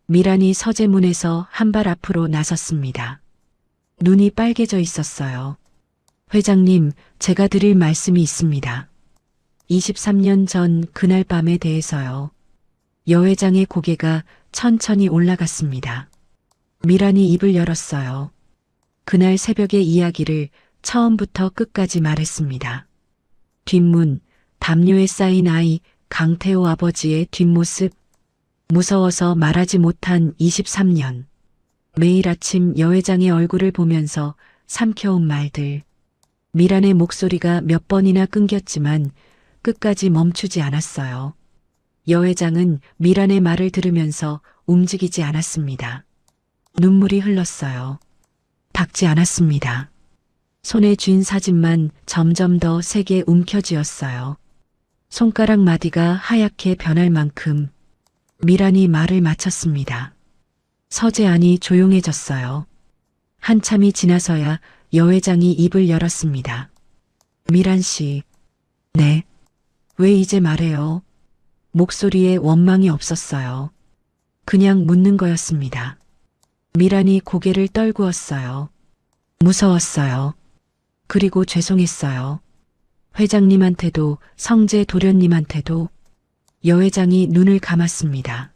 미란이 서재문에서 한 발 앞으로 나섰습니다. 눈이 빨개져 있었어요. 회장님, 제가 드릴 말씀이 있습니다. 23년 전 그날 밤에 대해서요. 여 회장의 고개가 천천히 올라갔습니다. 미란이 입을 열었어요. 그날 새벽의 이야기를 처음부터 끝까지 말했습니다. 뒷문, 담요에 쌓인 아이, 강태호 아버지의 뒷모습, 무서워서 말하지 못한 23년. 매일 아침 여 회장의 얼굴을 보면서 삼켜온 말들. 미란의 목소리가 몇 번이나 끊겼지만 끝까지 멈추지 않았어요. 여 회장은 미란의 말을 들으면서 움직이지 않았습니다. 눈물이 흘렀어요. 닦지 않았습니다. 손에 쥔 사진만 점점 더 세게 움켜쥐었어요. 손가락 마디가 하얗게 변할 만큼. 미란이 말을 마쳤습니다. 서재안이 조용해졌어요. 한참이 지나서야 여 회장이 입을 열었습니다. 미란 씨. 네. 왜 이제 말해요? 목소리에 원망이 없었어요. 그냥 묻는 거였습니다. 미란이 고개를 떨구었어요. 무서웠어요. 그리고 죄송했어요. 회장님한테도 성재 도련님한테도. 여 회장이 눈을 감았습니다.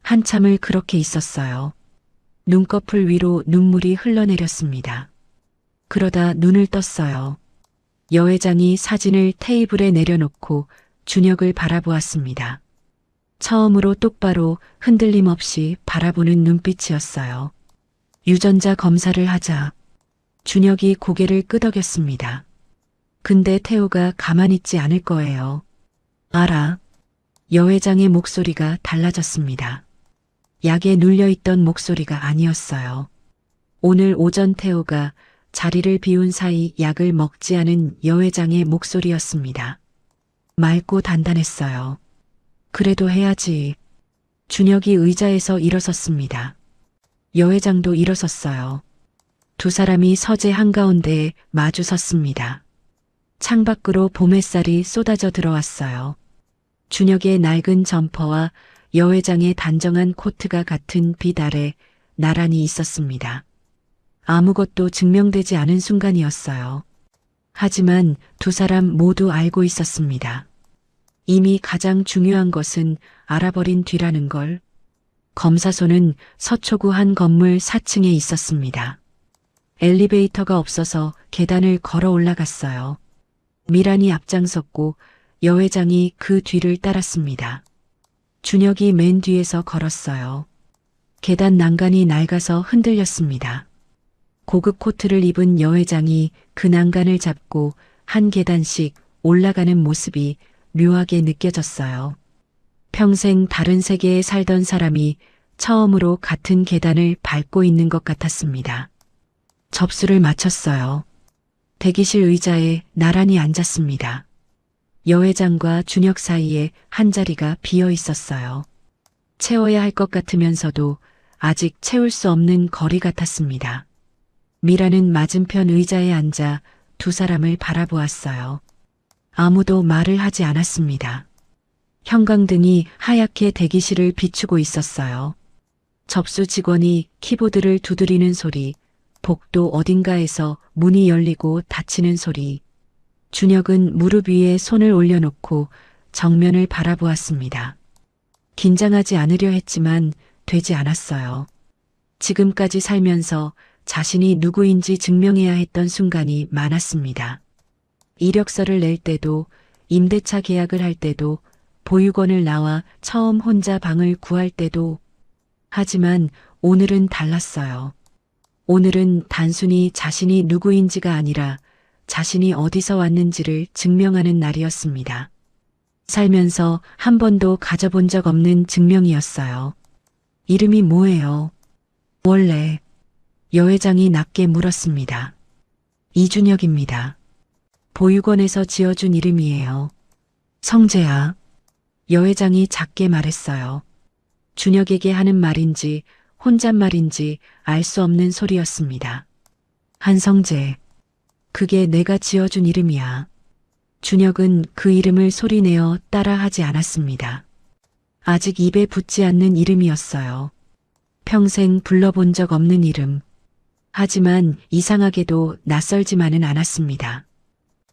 한참을 그렇게 있었어요. 눈꺼풀 위로 눈물이 흘러내렸습니다. 그러다 눈을 떴어요. 여 회장이 사진을 테이블에 내려놓고 준혁을 바라보았습니다. 처음으로 똑바로 흔들림 없이 바라보는 눈빛이었어요. 유전자 검사를 하자. 준혁이 고개를 끄덕였습니다. 근데 태호가 가만히 있지 않을 거예요. 알아. 여 회장의 목소리가 달라졌습니다. 약에 눌려있던 목소리가 아니었어요. 오늘 오전 태호가 자리를 비운 사이 약을 먹지 않은 여 회장의 목소리였습니다. 맑고 단단했어요. 그래도 해야지. 준혁이 의자에서 일어섰습니다. 여 회장도 일어섰어요. 두 사람이 서재 한가운데에 마주 섰습니다. 창밖으로 봄 햇살이 쏟아져 들어왔어요. 준혁의 낡은 점퍼와 여 회장의 단정한 코트가 같은 빛 아래 나란히 있었습니다. 아무것도 증명되지 않은 순간이었어요. 하지만 두 사람 모두 알고 있었습니다. 이미 가장 중요한 것은 알아버린 뒤라는 걸. 검사소는 서초구 한 건물 4층에 있었습니다. 엘리베이터가 없어서 계단을 걸어 올라갔어요. 미란이 앞장섰고 여 회장이 그 뒤를 따랐습니다. 준혁이 맨 뒤에서 걸었어요. 계단 난간이 낡아서 흔들렸습니다. 고급 코트를 입은 여 회장이 그 난간을 잡고 한 계단씩 올라가는 모습이 묘하게 느껴졌어요. 평생 다른 세계에 살던 사람이 처음으로 같은 계단을 밟고 있는 것 같았습니다. 접수를 마쳤어요. 대기실 의자에 나란히 앉았습니다. 여 회장과 준혁 사이에 한 자리가 비어 있었어요. 채워야 할 것 같으면서도 아직 채울 수 없는 거리 같았습니다. 미라는 맞은편 의자에 앉아 두 사람을 바라보았어요. 아무도 말을 하지 않았습니다. 형광등이 하얗게 대기실을 비추고 있었어요. 접수 직원이 키보드를 두드리는 소리, 복도 어딘가에서 문이 열리고 닫히는 소리. 준혁은 무릎 위에 손을 올려놓고 정면을 바라보았습니다. 긴장하지 않으려 했지만 되지 않았어요. 지금까지 살면서 자신이 누구인지 증명해야 했던 순간이 많았습니다. 이력서를 낼 때도, 임대차 계약을 할 때도, 보육원을 나와 처음 혼자 방을 구할 때도. 하지만 오늘은 달랐어요. 오늘은 단순히 자신이 누구인지가 아니라 자신이 어디서 왔는지를 증명하는 날이었습니다. 살면서 한 번도 가져본 적 없는 증명이었어요. 이름이 뭐예요? 원래 여 회장이 낮게 물었습니다. 이준혁입니다. 보육원에서 지어준 이름이에요. 성재야. 여 회장이 작게 말했어요. 준혁에게 하는 말인지 혼잣말인지 알 수 없는 소리였습니다. 한성재. 그게 내가 지어준 이름이야. 준혁은 그 이름을 소리내어 따라하지 않았습니다. 아직 입에 붙지 않는 이름이었어요. 평생 불러본 적 없는 이름. 하지만 이상하게도 낯설지만은 않았습니다.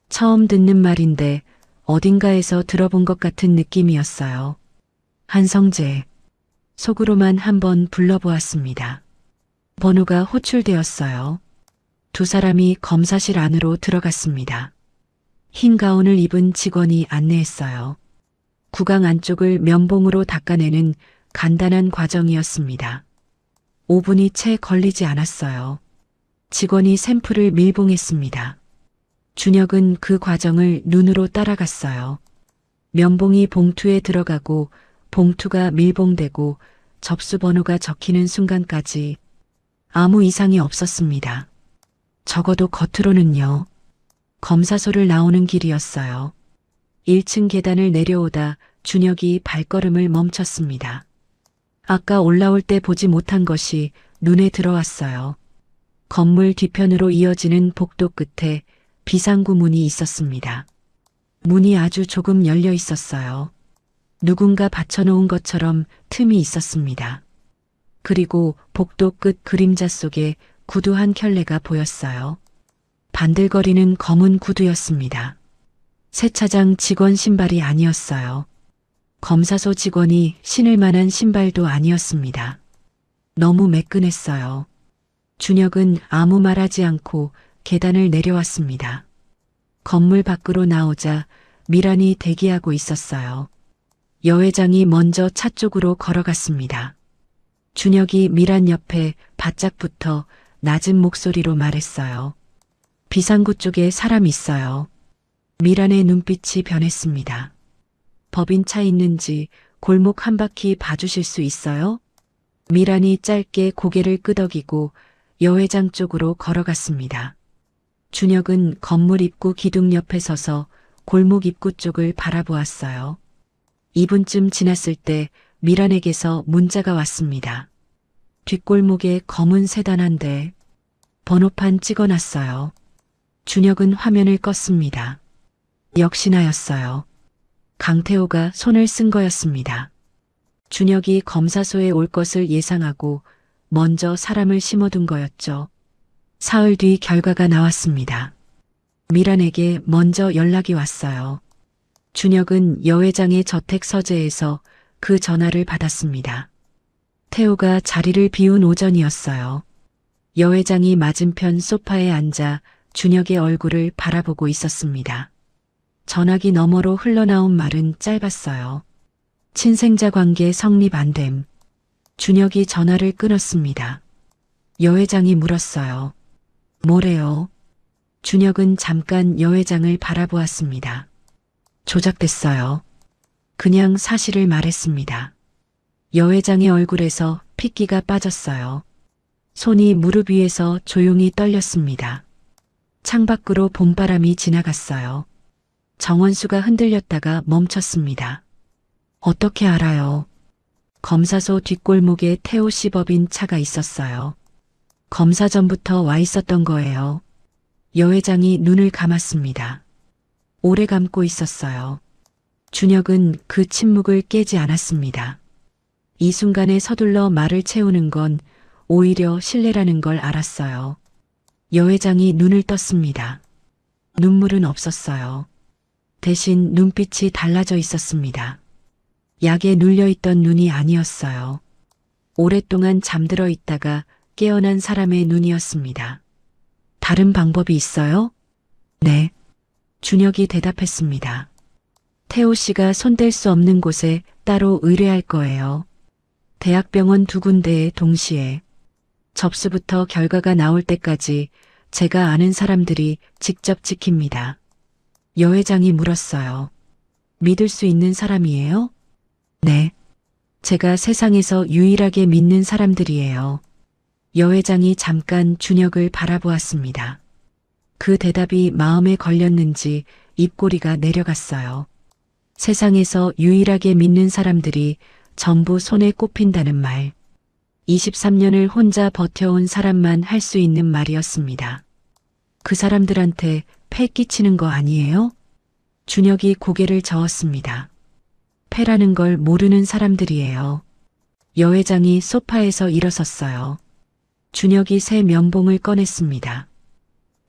처음 듣는 말인데 어딘가에서 들어본 것 같은 느낌이었어요. 한성재. 속으로만 한번 불러보았습니다. 번호가 호출되었어요. 두 사람이 검사실 안으로 들어갔습니다. 흰 가운을 입은 직원이 안내했어요. 구강 안쪽을 면봉으로 닦아내는 간단한 과정이었습니다. 5분이 채 걸리지 않았어요. 직원이 샘플을 밀봉했습니다. 준혁은 그 과정을 눈으로 따라갔어요. 면봉이 봉투에 들어가고 봉투가 밀봉되고 접수 번호가 적히는 순간까지 아무 이상이 없었습니다. 적어도 겉으로는요. 검사소를 나오는 길이었어요. 1층 계단을 내려오다 준혁이 발걸음을 멈췄습니다. 아까 올라올 때 보지 못한 것이 눈에 들어왔어요. 건물 뒤편으로 이어지는 복도 끝에 비상구 문이 있었습니다. 문이 아주 조금 열려 있었어요. 누군가 받쳐놓은 것처럼 틈이 있었습니다. 그리고 복도 끝 그림자 속에 구두 한 켤레가 보였어요. 반들거리는 검은 구두였습니다. 세차장 직원 신발이 아니었어요. 검사소 직원이 신을 만한 신발도 아니었습니다. 너무 매끈했어요. 준혁은 아무 말하지 않고 계단을 내려왔습니다. 건물 밖으로 나오자 미란이 대기하고 있었어요. 여 회장이 먼저 차 쪽으로 걸어갔습니다. 준혁이 미란 옆에 바짝 붙어 낮은 목소리로 말했어요. 비상구 쪽에 사람 있어요. 미란의 눈빛이 변했습니다. 법인차 있는지 골목 한 바퀴 봐주실 수 있어요? 미란이 짧게 고개를 끄덕이고 여 회장 쪽으로 걸어갔습니다. 준혁은 건물 입구 기둥 옆에 서서 골목 입구 쪽을 바라보았어요. 2분쯤 지났을 때 미란에게서 문자가 왔습니다. 뒷골목에 검은 세단 한 대, 번호판 찍어놨어요. 준혁은 화면을 껐습니다. 역시나였어요. 강태호가 손을 쓴 거였습니다. 준혁이 검사소에 올 것을 예상하고 먼저 사람을 심어둔 거였죠. 사흘 뒤 결과가 나왔습니다. 미란에게 먼저 연락이 왔어요. 준혁은 여 회장의 저택 서재에서 그 전화를 받았습니다. 태호가 자리를 비운 오전이었어요. 여 회장이 맞은편 소파에 앉아 준혁의 얼굴을 바라보고 있었습니다. 전화기 너머로 흘러나온 말은 짧았어요. 친생자 관계 성립 안 됨. 준혁이 전화를 끊었습니다. 여 회장이 물었어요. 뭐래요? 준혁은 잠깐 여 회장을 바라보았습니다. 조작됐어요. 그냥 사실을 말했습니다. 여 회장의 얼굴에서 핏기가 빠졌어요. 손이 무릎 위에서 조용히 떨렸습니다. 창밖으로 봄바람이 지나갔어요. 정원수가 흔들렸다가 멈췄습니다. 어떻게 알아요? 검사소 뒷골목에 태호 씨 법인 차가 있었어요. 검사 전부터 와 있었던 거예요. 여 회장이 눈을 감았습니다. 오래 감고 있었어요. 준혁은 그 침묵을 깨지 않았습니다. 이 순간에 서둘러 말을 채우는 건 오히려 신뢰라는 걸 알았어요. 여 회장이 눈을 떴습니다. 눈물은 없었어요. 대신 눈빛이 달라져 있었습니다. 약에 눌려있던 눈이 아니었어요. 오랫동안 잠들어 있다가 깨어난 사람의 눈이었습니다. 다른 방법이 있어요? 네. 준혁이 대답했습니다. 태호 씨가 손댈 수 없는 곳에 따로 의뢰할 거예요. 대학병원 2군데에 동시에. 접수부터 결과가 나올 때까지 제가 아는 사람들이 직접 지킵니다. 여 회장이 물었어요. 믿을 수 있는 사람이에요? 네. 제가 세상에서 유일하게 믿는 사람들이에요. 여 회장이 잠깐 준혁을 바라보았습니다. 그 대답이 마음에 걸렸는지 입꼬리가 내려갔어요. 세상에서 유일하게 믿는 사람들이 전부 손에 꼽힌다는 말. 23년을 혼자 버텨온 사람만 할 수 있는 말이었습니다. 그 사람들한테 패 끼치는 거 아니에요? 준혁이 고개를 저었습니다. 패라는 걸 모르는 사람들이에요. 여 회장이 소파에서 일어섰어요. 준혁이 새 면봉을 꺼냈습니다.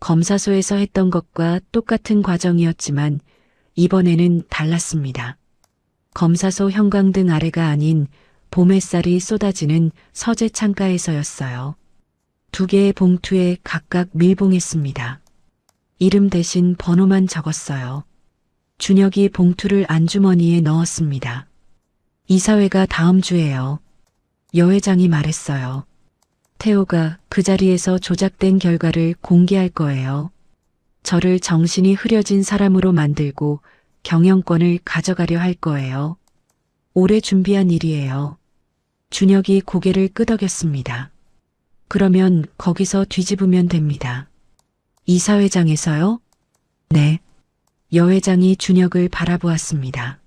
검사소에서 했던 것과 똑같은 과정이었지만 이번에는 달랐습니다. 검사소 형광등 아래가 아닌 봄 햇살이 쏟아지는 서재 창가에서였어요. 2개의 봉투에 각각 밀봉했습니다. 이름 대신 번호만 적었어요. 준혁이 봉투를 안주머니에 넣었습니다. 이사회가 다음 주에요. 여 회장이 말했어요. 태호가 그 자리에서 조작된 결과를 공개할 거예요. 저를 정신이 흐려진 사람으로 만들고 경영권을 가져가려 할 거예요. 오래 준비한 일이에요. 준혁이 고개를 끄덕였습니다. 그러면 거기서 뒤집으면 됩니다. 이사회장에서요? 네. 여 회장이 준혁을 바라보았습니다.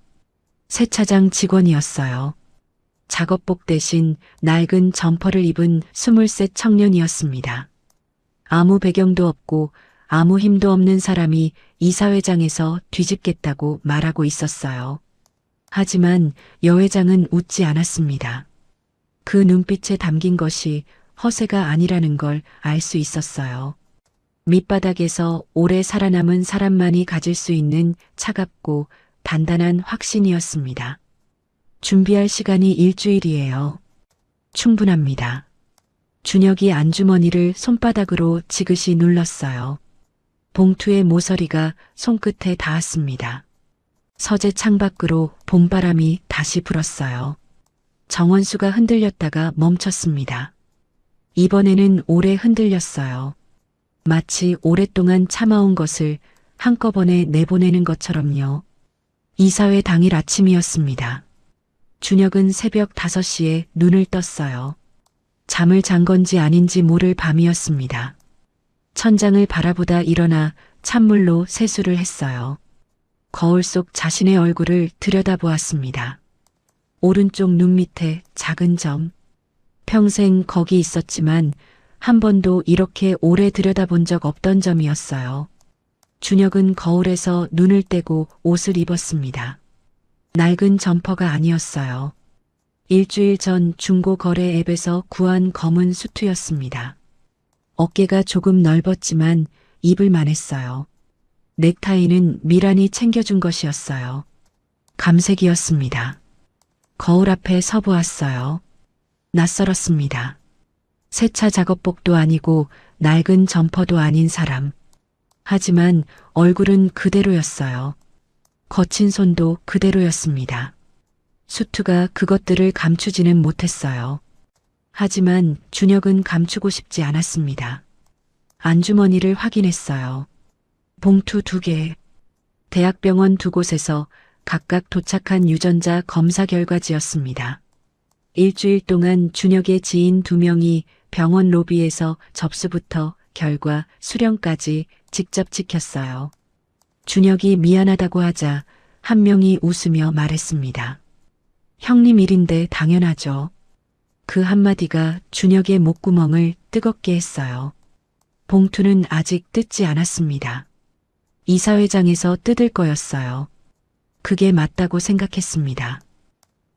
세차장 직원이었어요. 작업복 대신 낡은 점퍼를 입은 23 청년이었습니다. 아무 배경도 없고 아무 힘도 없는 사람이 이사회장에서 뒤집겠다고 말하고 있었어요. 하지만 여 회장은 웃지 않았습니다. 그 눈빛에 담긴 것이 허세가 아니라는 걸 알 수 있었어요. 밑바닥에서 오래 살아남은 사람만이 가질 수 있는 차갑고 단단한 확신이었습니다. 준비할 시간이 일주일이에요. 충분합니다. 준혁이 안주머니를 손바닥으로 지그시 눌렀어요. 봉투의 모서리가 손끝에 닿았습니다. 서재 창밖으로 봄바람이 다시 불었어요. 정원수가 흔들렸다가 멈췄습니다. 이번에는 오래 흔들렸어요. 마치 오랫동안 참아온 것을 한꺼번에 내보내는 것처럼요. 이사회 당일 아침이었습니다. 준혁은 새벽 5시에 눈을 떴어요. 잠을 잔 건지 아닌지 모를 밤이었습니다. 천장을 바라보다 일어나 찬물로 세수를 했어요. 거울 속 자신의 얼굴을 들여다보았습니다. 오른쪽 눈 밑에 작은 점. 평생 거기 있었지만 한 번도 이렇게 오래 들여다본 적 없던 점이었어요. 준혁은 거울에서 눈을 떼고 옷을 입었습니다. 낡은 점퍼가 아니었어요. 일주일 전 중고 거래 앱에서 구한 검은 수트였습니다. 어깨가 조금 넓었지만 입을만 했어요. 넥타이는 미란이 챙겨준 것이었어요. 감색이었습니다. 거울 앞에 서보았어요. 낯설었습니다. 세차 작업복도 아니고 낡은 점퍼도 아닌 사람. 하지만 얼굴은 그대로였어요. 거친 손도 그대로였습니다. 수트가 그것들을 감추지는 못했어요. 하지만 준혁은 감추고 싶지 않았습니다. 안주머니를 확인했어요. 봉투 2개. 대학병원 2곳에서 각각 도착한 유전자 검사 결과지였습니다. 일주일 동안 준혁의 지인 2명이 병원 로비에서 접수부터 결과 수령까지 직접 지켰어요. 준혁이 미안하다고 하자 한 명이 웃으며 말했습니다. 형님 일인데 당연하죠. 그 한마디가 준혁의 목구멍을 뜨겁게 했어요. 봉투는 아직 뜯지 않았습니다. 이사회장에서 뜯을 거였어요. 그게 맞다고 생각했습니다.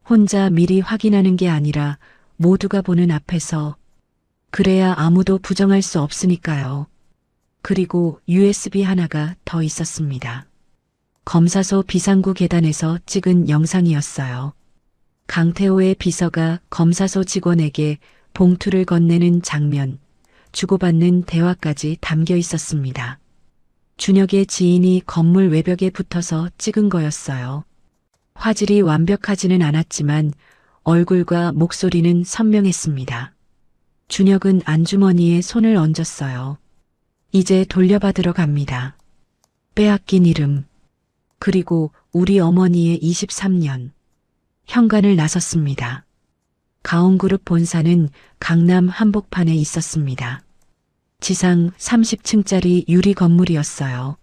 혼자 미리 확인하는 게 아니라 모두가 보는 앞에서, 그래야 아무도 부정할 수 없으니까요. 그리고 USB 하나가 더 있었습니다. 검사소 비상구 계단에서 찍은 영상이었어요. 강태호의 비서가 검사소 직원에게 봉투를 건네는 장면, 주고받는 대화까지 담겨 있었습니다. 준혁의 지인이 건물 외벽에 붙어서 찍은 거였어요. 화질이 완벽하지는 않았지만 얼굴과 목소리는 선명했습니다. 준혁은 안주머니에 손을 얹었어요. 이제 돌려받으러 갑니다. 빼앗긴 이름, 그리고 우리 어머니의 23년. 현관을 나섰습니다. 가온그룹 본사는 강남 한복판에 있었습니다. 지상 30층짜리 유리 건물이었어요.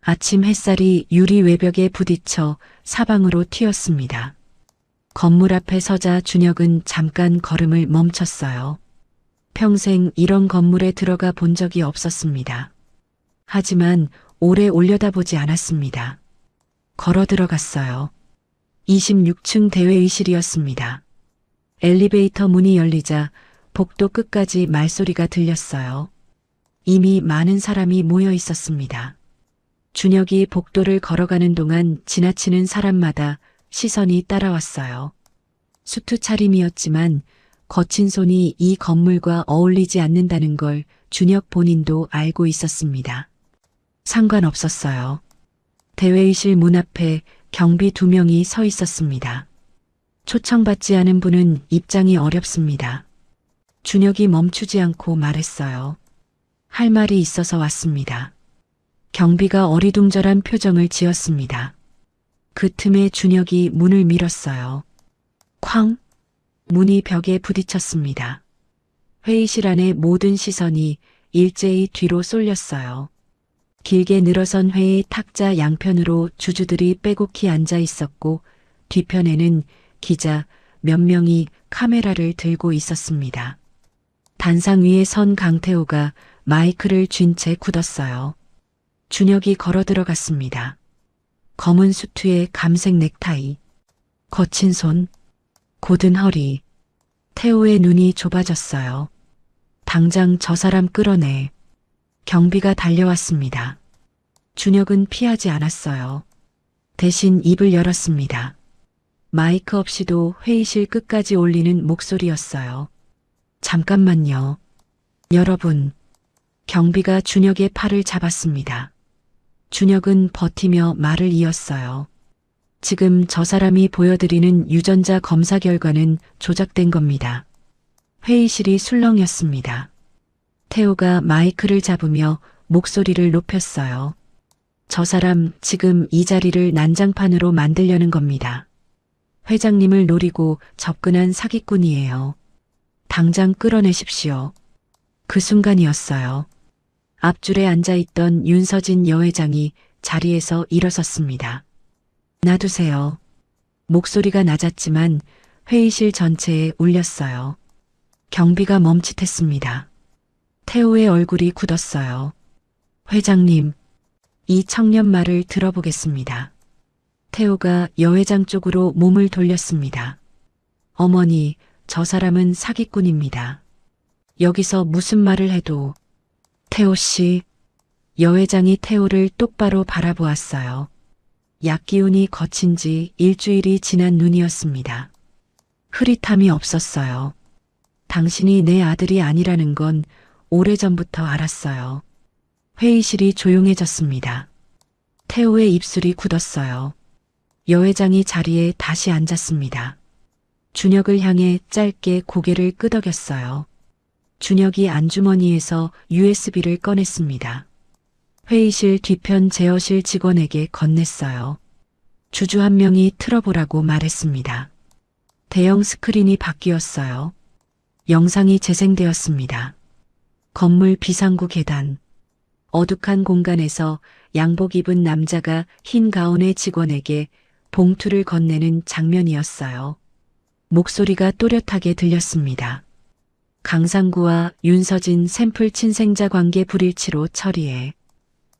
아침 햇살이 유리 외벽에 부딪혀 사방으로 튀었습니다. 건물 앞에 서자 준혁은 잠깐 걸음을 멈췄어요. 평생 이런 건물에 들어가 본 적이 없었습니다. 하지만 오래 올려다보지 않았습니다. 걸어 들어갔어요. 26층 대회의실이었습니다. 엘리베이터 문이 열리자 복도 끝까지 말소리가 들렸어요. 이미 많은 사람이 모여 있었습니다. 준혁이 복도를 걸어가는 동안 지나치는 사람마다 시선이 따라왔어요. 수트 차림이었지만 거친 손이 이 건물과 어울리지 않는다는 걸 준혁 본인도 알고 있었습니다. 상관없었어요. 대회의실 문 앞에 경비 2명이 서 있었습니다. 초청받지 않은 분은 입장이 어렵습니다. 준혁이 멈추지 않고 말했어요. 할 말이 있어서 왔습니다. 경비가 어리둥절한 표정을 지었습니다. 그 틈에 준혁이 문을 밀었어요. 쾅! 문이 벽에 부딪혔습니다. 회의실 안의 모든 시선이 일제히 뒤로 쏠렸어요. 길게 늘어선 회의 탁자 양편으로 주주들이 빼곡히 앉아 있었고 뒤편에는 기자 몇 명이 카메라를 들고 있었습니다. 단상 위에 선 강태호가 마이크를 쥔 채 굳었어요. 준혁이 걸어 들어갔습니다. 검은 수트에 감색 넥타이, 거친 손, 곧은 허리. 태호의 눈이 좁아졌어요. 당장 저 사람 끌어내. 경비가 달려왔습니다. 준혁은 피하지 않았어요. 대신 입을 열었습니다. 마이크 없이도 회의실 끝까지 올리는 목소리였어요. 잠깐만요. 여러분. 경비가 준혁의 팔을 잡았습니다. 준혁은 버티며 말을 이었어요. 지금 저 사람이 보여드리는 유전자 검사 결과는 조작된 겁니다. 회의실이 술렁였습니다. 태호가 마이크를 잡으며 목소리를 높였어요. 저 사람 지금 이 자리를 난장판으로 만들려는 겁니다. 회장님을 노리고 접근한 사기꾼이에요. 당장 끌어내십시오. 그 순간이었어요. 앞줄에 앉아있던 윤서진 여회장이 자리에서 일어섰습니다. 놔두세요. 목소리가 낮았지만 회의실 전체에 울렸어요. 경비가 멈칫했습니다. 태호의 얼굴이 굳었어요. 회장님, 이 청년 말을 들어보겠습니다. 태호가 여회장 쪽으로 몸을 돌렸습니다. 어머니, 저 사람은 사기꾼입니다. 여기서 무슨 말을 해도. 태호 씨, 여회장이 태호를 똑바로 바라보았어요. 약기운이 거친 지 일주일이 지난 눈이었습니다. 흐릿함이 없었어요. 당신이 내 아들이 아니라는 건 오래전부터 알았어요. 회의실이 조용해졌습니다. 태호의 입술이 굳었어요. 여회장이 자리에 다시 앉았습니다. 준혁을 향해 짧게 고개를 끄덕였어요. 준혁이 안주머니에서 USB를 꺼냈습니다. 회의실 뒤편 제어실 직원에게 건넸어요. 주주 한 명이 틀어보라고 말했습니다. 대형 스크린이 바뀌었어요. 영상이 재생되었습니다. 건물 비상구 계단. 어둑한 공간에서 양복 입은 남자가 흰 가운의 직원에게 봉투를 건네는 장면이었어요. 목소리가 또렷하게 들렸습니다. 강상구와 윤서진 샘플 친생자 관계 불일치로 처리해.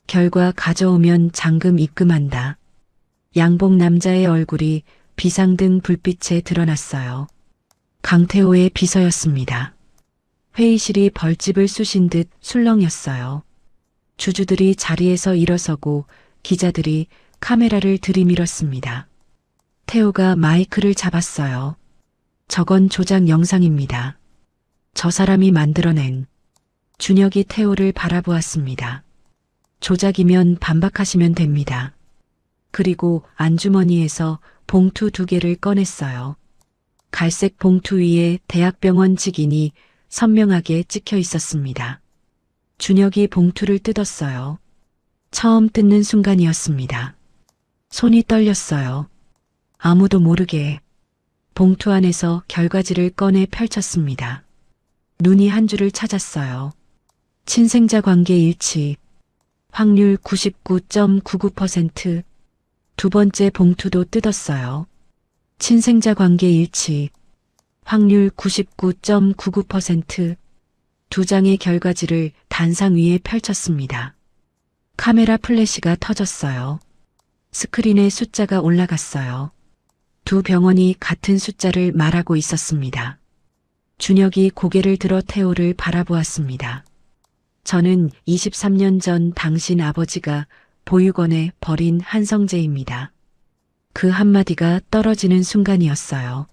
결과 가져오면 잔금 입금한다. 양복 남자의 얼굴이 비상등 불빛에 드러났어요. 강태호의 비서였습니다. 회의실이 벌집을 쑤신 듯 술렁였어요. 주주들이 자리에서 일어서고 기자들이 카메라를 들이밀었습니다. 태호가 마이크를 잡았어요. 저건 조작 영상입니다. 저 사람이 만들어낸. 준혁이 태호를 바라보았습니다. 조작이면 반박하시면 됩니다. 그리고 안주머니에서 봉투 2개를 꺼냈어요. 갈색 봉투 위에 대학병원 직인이 선명하게 찍혀 있었습니다. 준혁이 봉투를 뜯었어요. 처음 뜯는 순간이었습니다. 손이 떨렸어요. 아무도 모르게 봉투 안에서 결과지를 꺼내 펼쳤습니다. 눈이 한 줄을 찾았어요. 친생자 관계 일치. 확률 99.99%. 두 번째 봉투도 뜯었어요. 친생자 관계 일치. 확률 99.99%. 두 장의 결과지를 단상 위에 펼쳤습니다. 카메라 플래시가 터졌어요. 스크린에 숫자가 올라갔어요. 두 병원이 같은 숫자를 말하고 있었습니다. 준혁이 고개를 들어 태호를 바라보았습니다. 저는 23년 전 당신 아버지가 보육원에 버린 한성재입니다. 그 한마디가 떨어지는 순간이었어요.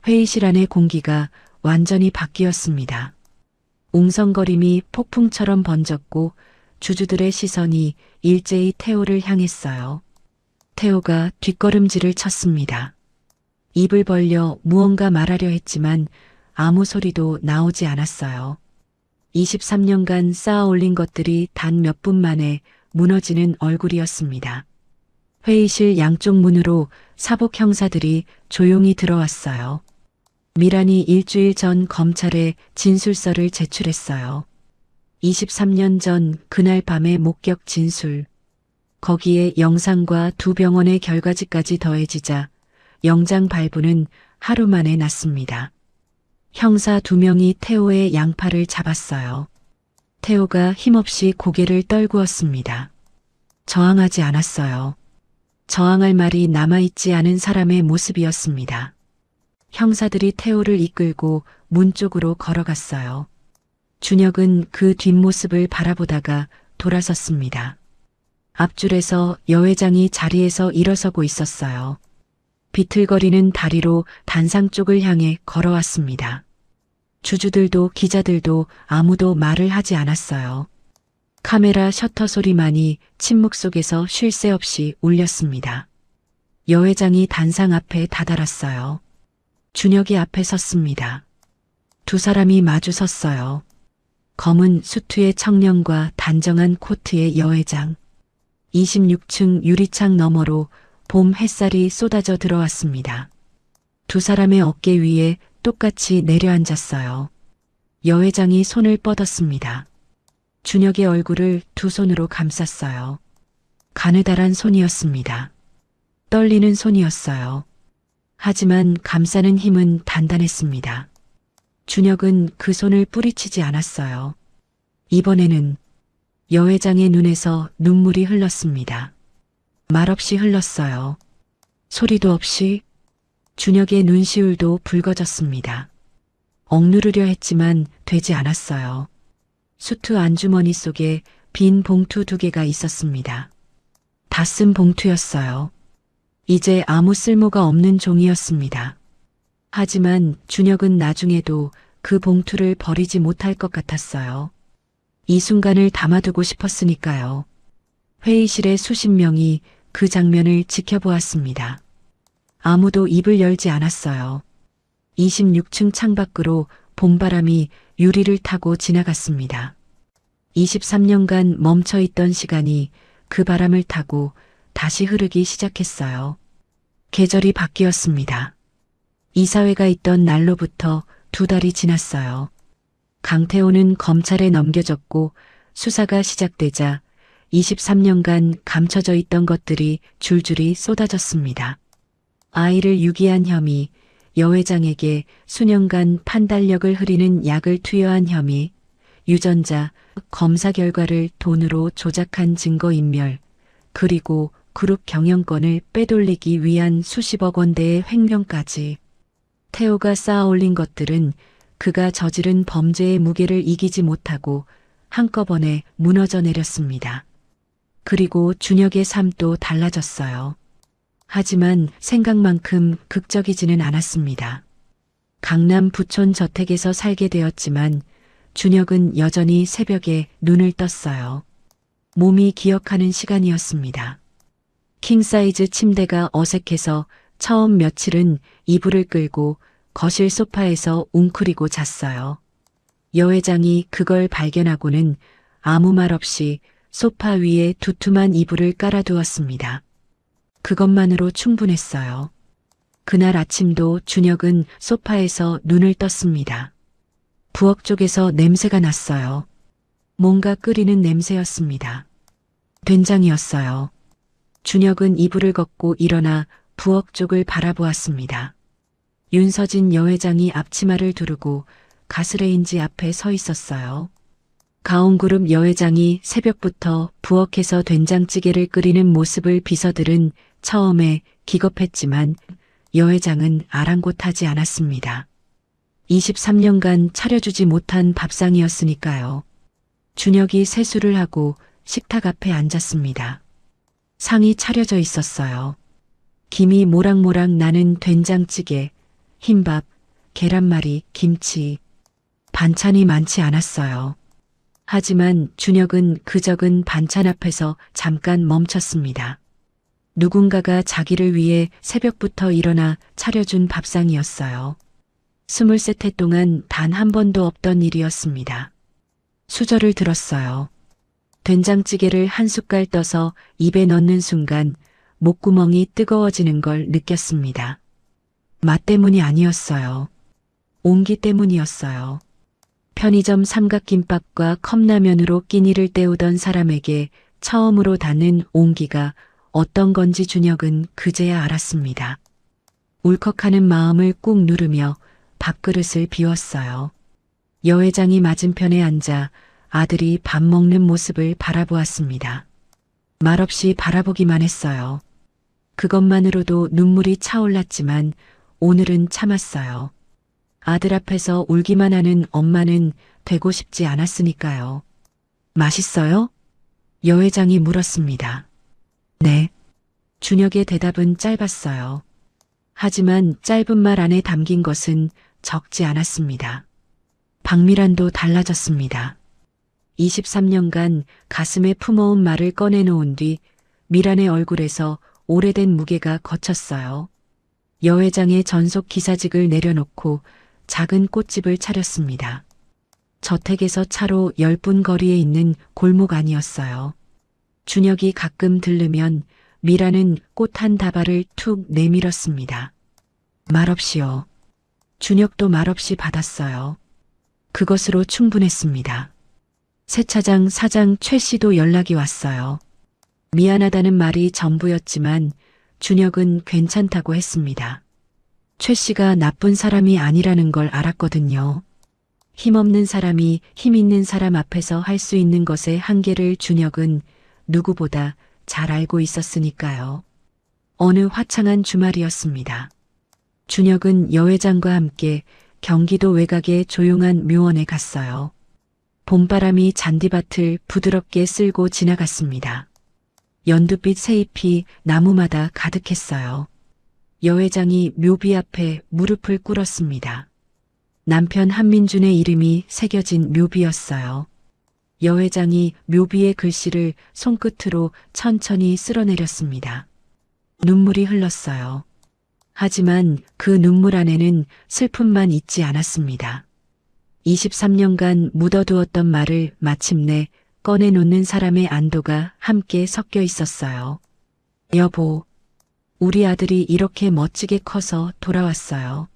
회의실 안의 공기가 완전히 바뀌었습니다. 웅성거림이 폭풍처럼 번졌고 주주들의 시선이 일제히 태호를 향했어요. 태호가 뒷걸음질을 쳤습니다. 입을 벌려 무언가 말하려 했지만 아무 소리도 나오지 않았어요. 23년간 쌓아 올린 것들이 단 몇 분 만에 무너지는 얼굴이었습니다. 회의실 양쪽 문으로 사복 형사들이 조용히 들어왔어요. 미란이 일주일 전 검찰에 진술서를 제출했어요. 23년 전 그날 밤의 목격 진술. 거기에 영상과 두 병원의 결과지까지 더해지자 영장 발부는 하루 만에 났습니다. 형사 2명이 태호의 양팔을 잡았어요. 태호가 힘없이 고개를 떨구었습니다. 저항하지 않았어요. 저항할 말이 남아있지 않은 사람의 모습이었습니다. 형사들이 태호를 이끌고 문 쪽으로 걸어갔어요. 준혁은 그 뒷모습을 바라보다가 돌아섰습니다. 앞줄에서 여 회장이 자리에서 일어서고 있었어요. 비틀거리는 다리로 단상 쪽을 향해 걸어왔습니다. 주주들도 기자들도 아무도 말을 하지 않았어요. 카메라 셔터 소리만이 침묵 속에서 쉴 새 없이 울렸습니다. 여 회장이 단상 앞에 다다랐어요. 준혁이 앞에 섰습니다. 두 사람이 마주 섰어요. 검은 수트의 청년과 단정한 코트의 여 회장. 26층 유리창 너머로 봄 햇살이 쏟아져 들어왔습니다. 두 사람의 어깨 위에 똑같이 내려앉았어요. 여 회장이 손을 뻗었습니다. 준혁의 얼굴을 두 손으로 감쌌어요. 가느다란 손이었습니다. 떨리는 손이었어요. 하지만 감싸는 힘은 단단했습니다. 준혁은 그 손을 뿌리치지 않았어요. 이번에는 여 회장의 눈에서 눈물이 흘렀습니다. 말없이 흘렀어요. 소리도 없이. 준혁의 눈시울도 붉어졌습니다. 억누르려 했지만 되지 않았어요. 수트 안주머니 속에 빈 봉투 2개가 있었습니다. 다 쓴 봉투였어요. 이제 아무 쓸모가 없는 종이었습니다. 하지만 준혁은 나중에도 그 봉투를 버리지 못할 것 같았어요. 이 순간을 담아두고 싶었으니까요. 회의실의 수십 명이 그 장면을 지켜보았습니다. 아무도 입을 열지 않았어요. 26층 창밖으로 봄바람이 유리를 타고 지나갔습니다. 23년간 멈춰있던 시간이 그 바람을 타고 다시 흐르기 시작했어요. 계절이 바뀌었습니다. 이사회가 있던 날로부터 2달이 지났어요. 강태호는 검찰에 넘겨졌고 수사가 시작되자 23년간 감춰져 있던 것들이 줄줄이 쏟아졌습니다. 아이를 유기한 혐의, 여 회장에게 수년간 판단력을 흐리는 약을 투여한 혐의, 유전자, 검사 결과를 돈으로 조작한 증거인멸, 그리고 그룹 경영권을 빼돌리기 위한 수십억 원대의 횡령까지. 태호가 쌓아 올린 것들은 그가 저지른 범죄의 무게를 이기지 못하고 한꺼번에 무너져 내렸습니다. 그리고 준혁의 삶도 달라졌어요. 하지만 생각만큼 극적이지는 않았습니다. 강남 부촌 저택에서 살게 되었지만 준혁은 여전히 새벽에 눈을 떴어요. 몸이 기억하는 시간이었습니다. 킹사이즈 침대가 어색해서 처음 며칠은 이불을 끌고 거실 소파에서 웅크리고 잤어요. 여 회장이 그걸 발견하고는 아무 말 없이 소파 위에 두툼한 이불을 깔아두었습니다. 그것만으로 충분했어요. 그날 아침도 준혁은 소파에서 눈을 떴습니다. 부엌 쪽에서 냄새가 났어요. 뭔가 끓이는 냄새였습니다. 된장이었어요. 준혁은 이불을 걷고 일어나 부엌 쪽을 바라보았습니다. 윤서진 여회장이 앞치마를 두르고 가스레인지 앞에 서 있었어요. 가온그룹 여회장이 새벽부터 부엌에서 된장찌개를 끓이는 모습을 비서들은 처음에 기겁했지만 여회장은 아랑곳하지 않았습니다. 23년간 차려주지 못한 밥상이었으니까요. 준혁이 세수를 하고 식탁 앞에 앉았습니다. 상이 차려져 있었어요. 김이 모락모락 나는 된장찌개, 흰밥, 계란말이, 김치. 반찬이 많지 않았어요. 하지만 준혁은 그 적은 반찬 앞에서 잠깐 멈췄습니다. 누군가가 자기를 위해 새벽부터 일어나 차려준 밥상이었어요. 23해 동안 단 한 번도 없던 일이었습니다. 수저를 들었어요. 된장찌개를 한 숟갈 떠서 입에 넣는 순간 목구멍이 뜨거워지는 걸 느꼈습니다. 맛 때문이 아니었어요. 온기 때문이었어요. 편의점 삼각김밥과 컵라면으로 끼니를 때우던 사람에게 처음으로 닿는 온기가 어떤 건지 준혁은 그제야 알았습니다. 울컥하는 마음을 꾹 누르며 밥그릇을 비웠어요. 여회장이 맞은편에 앉아 아들이 밥 먹는 모습을 바라보았습니다. 말없이 바라보기만 했어요. 그것만으로도 눈물이 차올랐지만 오늘은 참았어요. 아들 앞에서 울기만 하는 엄마는 되고 싶지 않았으니까요. 맛있어요? 여회장이 물었습니다. 네. 준혁의 대답은 짧았어요. 하지만 짧은 말 안에 담긴 것은 적지 않았습니다. 박미란도 달라졌습니다. 23년간 가슴에 품어온 말을 꺼내놓은 뒤 미란의 얼굴에서 오래된 무게가 걷혔어요. 여회장의 전속 기사직을 내려놓고 작은 꽃집을 차렸습니다. 저택에서 차로 10분 거리에 있는 골목 아니었어요. 준혁이 가끔 들르면 미라는 꽃 한 다발을 툭 내밀었습니다. 말없이요. 준혁도 말없이 받았어요. 그것으로 충분했습니다. 세차장 사장 최 씨도 연락이 왔어요. 미안하다는 말이 전부였지만 준혁은 괜찮다고 했습니다. 최 씨가 나쁜 사람이 아니라는 걸 알았거든요. 힘없는 사람이 힘 있는 사람 앞에서 할 수 있는 것의 한계를 준혁은 누구보다 잘 알고 있었으니까요. 어느 화창한 주말이었습니다. 준혁은 여회장과 함께 경기도 외곽의 조용한 묘원에 갔어요. 봄바람이 잔디밭을 부드럽게 쓸고 지나갔습니다. 연두빛 새잎이 나무마다 가득했어요. 여회장이 묘비 앞에 무릎을 꿇었습니다. 남편 한민준의 이름이 새겨진 묘비였어요. 여회장이 묘비의 글씨를 손끝으로 천천히 쓸어내렸습니다. 눈물이 흘렀어요. 하지만 그 눈물 안에는 슬픔만 있지 않았습니다. 23년간 묻어두었던 말을 마침내 꺼내놓는 사람의 안도가 함께 섞여 있었어요. 여보, 우리 아들이 이렇게 멋지게 커서 돌아왔어요.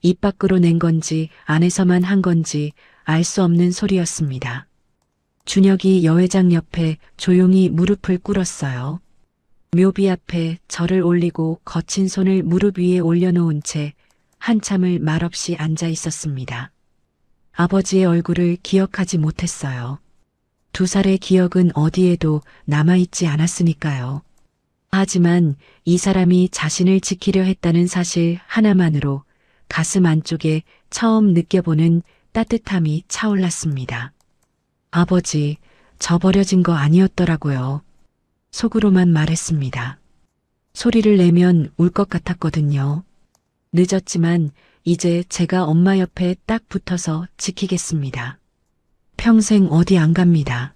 입 밖으로 낸 건지 안에서만 한 건지 알 수 없는 소리였습니다. 준혁이 여회장 옆에 조용히 무릎을 꿇었어요. 묘비 앞에 절을 올리고 거친 손을 무릎 위에 올려놓은 채 한참을 말없이 앉아 있었습니다. 아버지의 얼굴을 기억하지 못했어요. 2살의 기억은 어디에도 남아있지 않았으니까요. 하지만 이 사람이 자신을 지키려 했다는 사실 하나만으로 가슴 안쪽에 처음 느껴보는 따뜻함이 차올랐습니다. 아버지, 저 버려진 거 아니었더라고요. 속으로만 말했습니다. 소리를 내면 울 것 같았거든요. 늦었지만 이제 제가 엄마 옆에 딱 붙어서 지키겠습니다. 평생 어디 안 갑니다.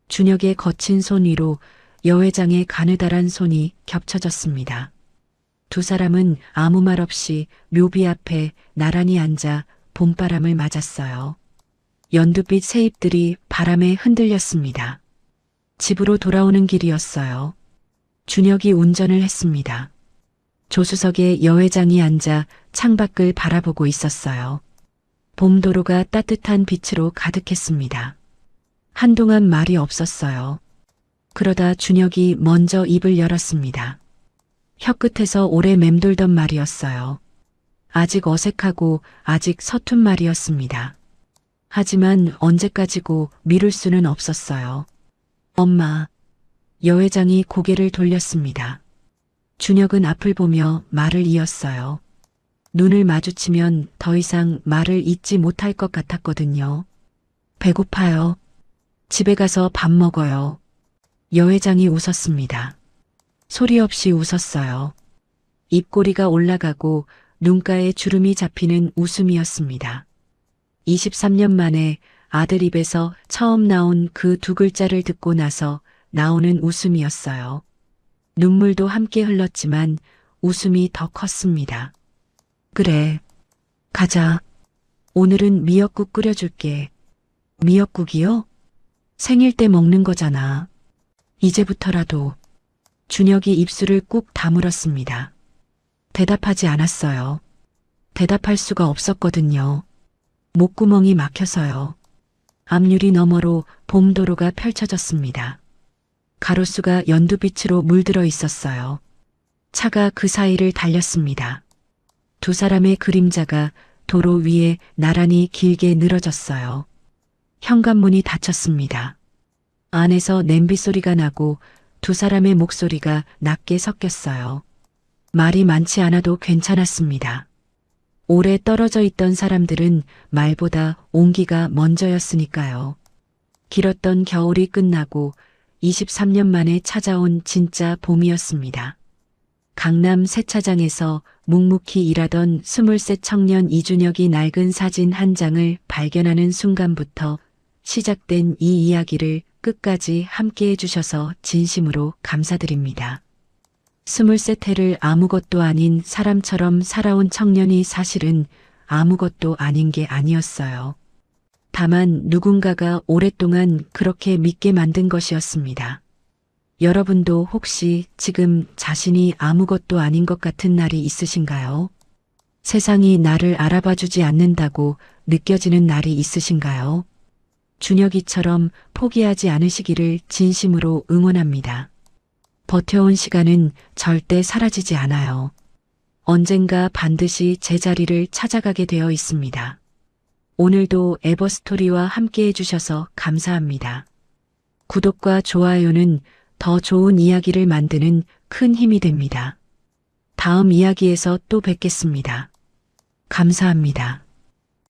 준혁의 거친 손 위로 여 회장의 가느다란 손이 겹쳐졌습니다. 두 사람은 아무 말 없이 묘비 앞에 나란히 앉아 봄바람을 맞았어요. 연두빛 새잎들이 바람에 흔들렸습니다. 집으로 돌아오는 길이었어요. 준혁이 운전을 했습니다. 조수석에 여 회장이 앉아 창밖을 바라보고 있었어요. 봄도로가 따뜻한 빛으로 가득했습니다. 한동안 말이 없었어요. 그러다 준혁이 먼저 입을 열었습니다. 혀끝에서 오래 맴돌던 말이었어요. 아직 어색하고 아직 서툰 말이었습니다. 하지만 언제까지고 미룰 수는 없었어요. 엄마, 여 회장이 고개를 돌렸습니다. 준혁은 앞을 보며 말을 이었어요. 눈을 마주치면 더 이상 말을 잇지 못할 것 같았거든요. 배고파요. 집에 가서 밥 먹어요. 여 회장이 웃었습니다. 소리 없이 웃었어요. 입꼬리가 올라가고 눈가에 주름이 잡히는 웃음이었습니다. 23년 만에 아들 입에서 처음 나온 그 두 글자를 듣고 나서 나오는 웃음이었어요. 눈물도 함께 흘렀지만 웃음이 더 컸습니다. 그래, 가자. 오늘은 미역국 끓여줄게. 미역국이요? 생일 때 먹는 거잖아. 이제부터라도. 준혁이 입술을 꾹 다물었습니다. 대답하지 않았어요. 대답할 수가 없었거든요. 목구멍이 막혀서요. 앞유리 너머로 봄도로가 펼쳐졌습니다. 가로수가 연두빛으로 물들어 있었어요. 차가 그 사이를 달렸습니다. 두 사람의 그림자가 도로 위에 나란히 길게 늘어졌어요. 현관문이 닫혔습니다. 안에서 냄비 소리가 나고 두 사람의 목소리가 낮게 섞였어요. 말이 많지 않아도 괜찮았습니다. 오래 떨어져 있던 사람들은 말보다 온기가 먼저였으니까요. 길었던 겨울이 끝나고 23년 만에 찾아온 진짜 봄이었습니다. 강남 세차장에서 묵묵히 일하던 23 청년 이준혁이 낡은 사진 한 장을 발견하는 순간부터 시작된 이 이야기를 끝까지 함께 해주셔서 진심으로 감사드립니다. 23해를 아무것도 아닌 사람처럼 살아온 청년이 사실은 아무것도 아닌 게 아니었어요. 다만 누군가가 오랫동안 그렇게 믿게 만든 것이었습니다. 여러분도 혹시 지금 자신이 아무것도 아닌 것 같은 날이 있으신가요? 세상이 나를 알아봐주지 않는다고 느껴지는 날이 있으신가요? 준혁이처럼 포기하지 않으시기를 진심으로 응원합니다. 버텨온 시간은 절대 사라지지 않아요. 언젠가 반드시 제자리를 찾아가게 되어 있습니다. 오늘도 에버스토리와 함께 해주셔서 감사합니다. 구독과 좋아요는 더 좋은 이야기를 만드는 큰 힘이 됩니다. 다음 이야기에서 또 뵙겠습니다. 감사합니다.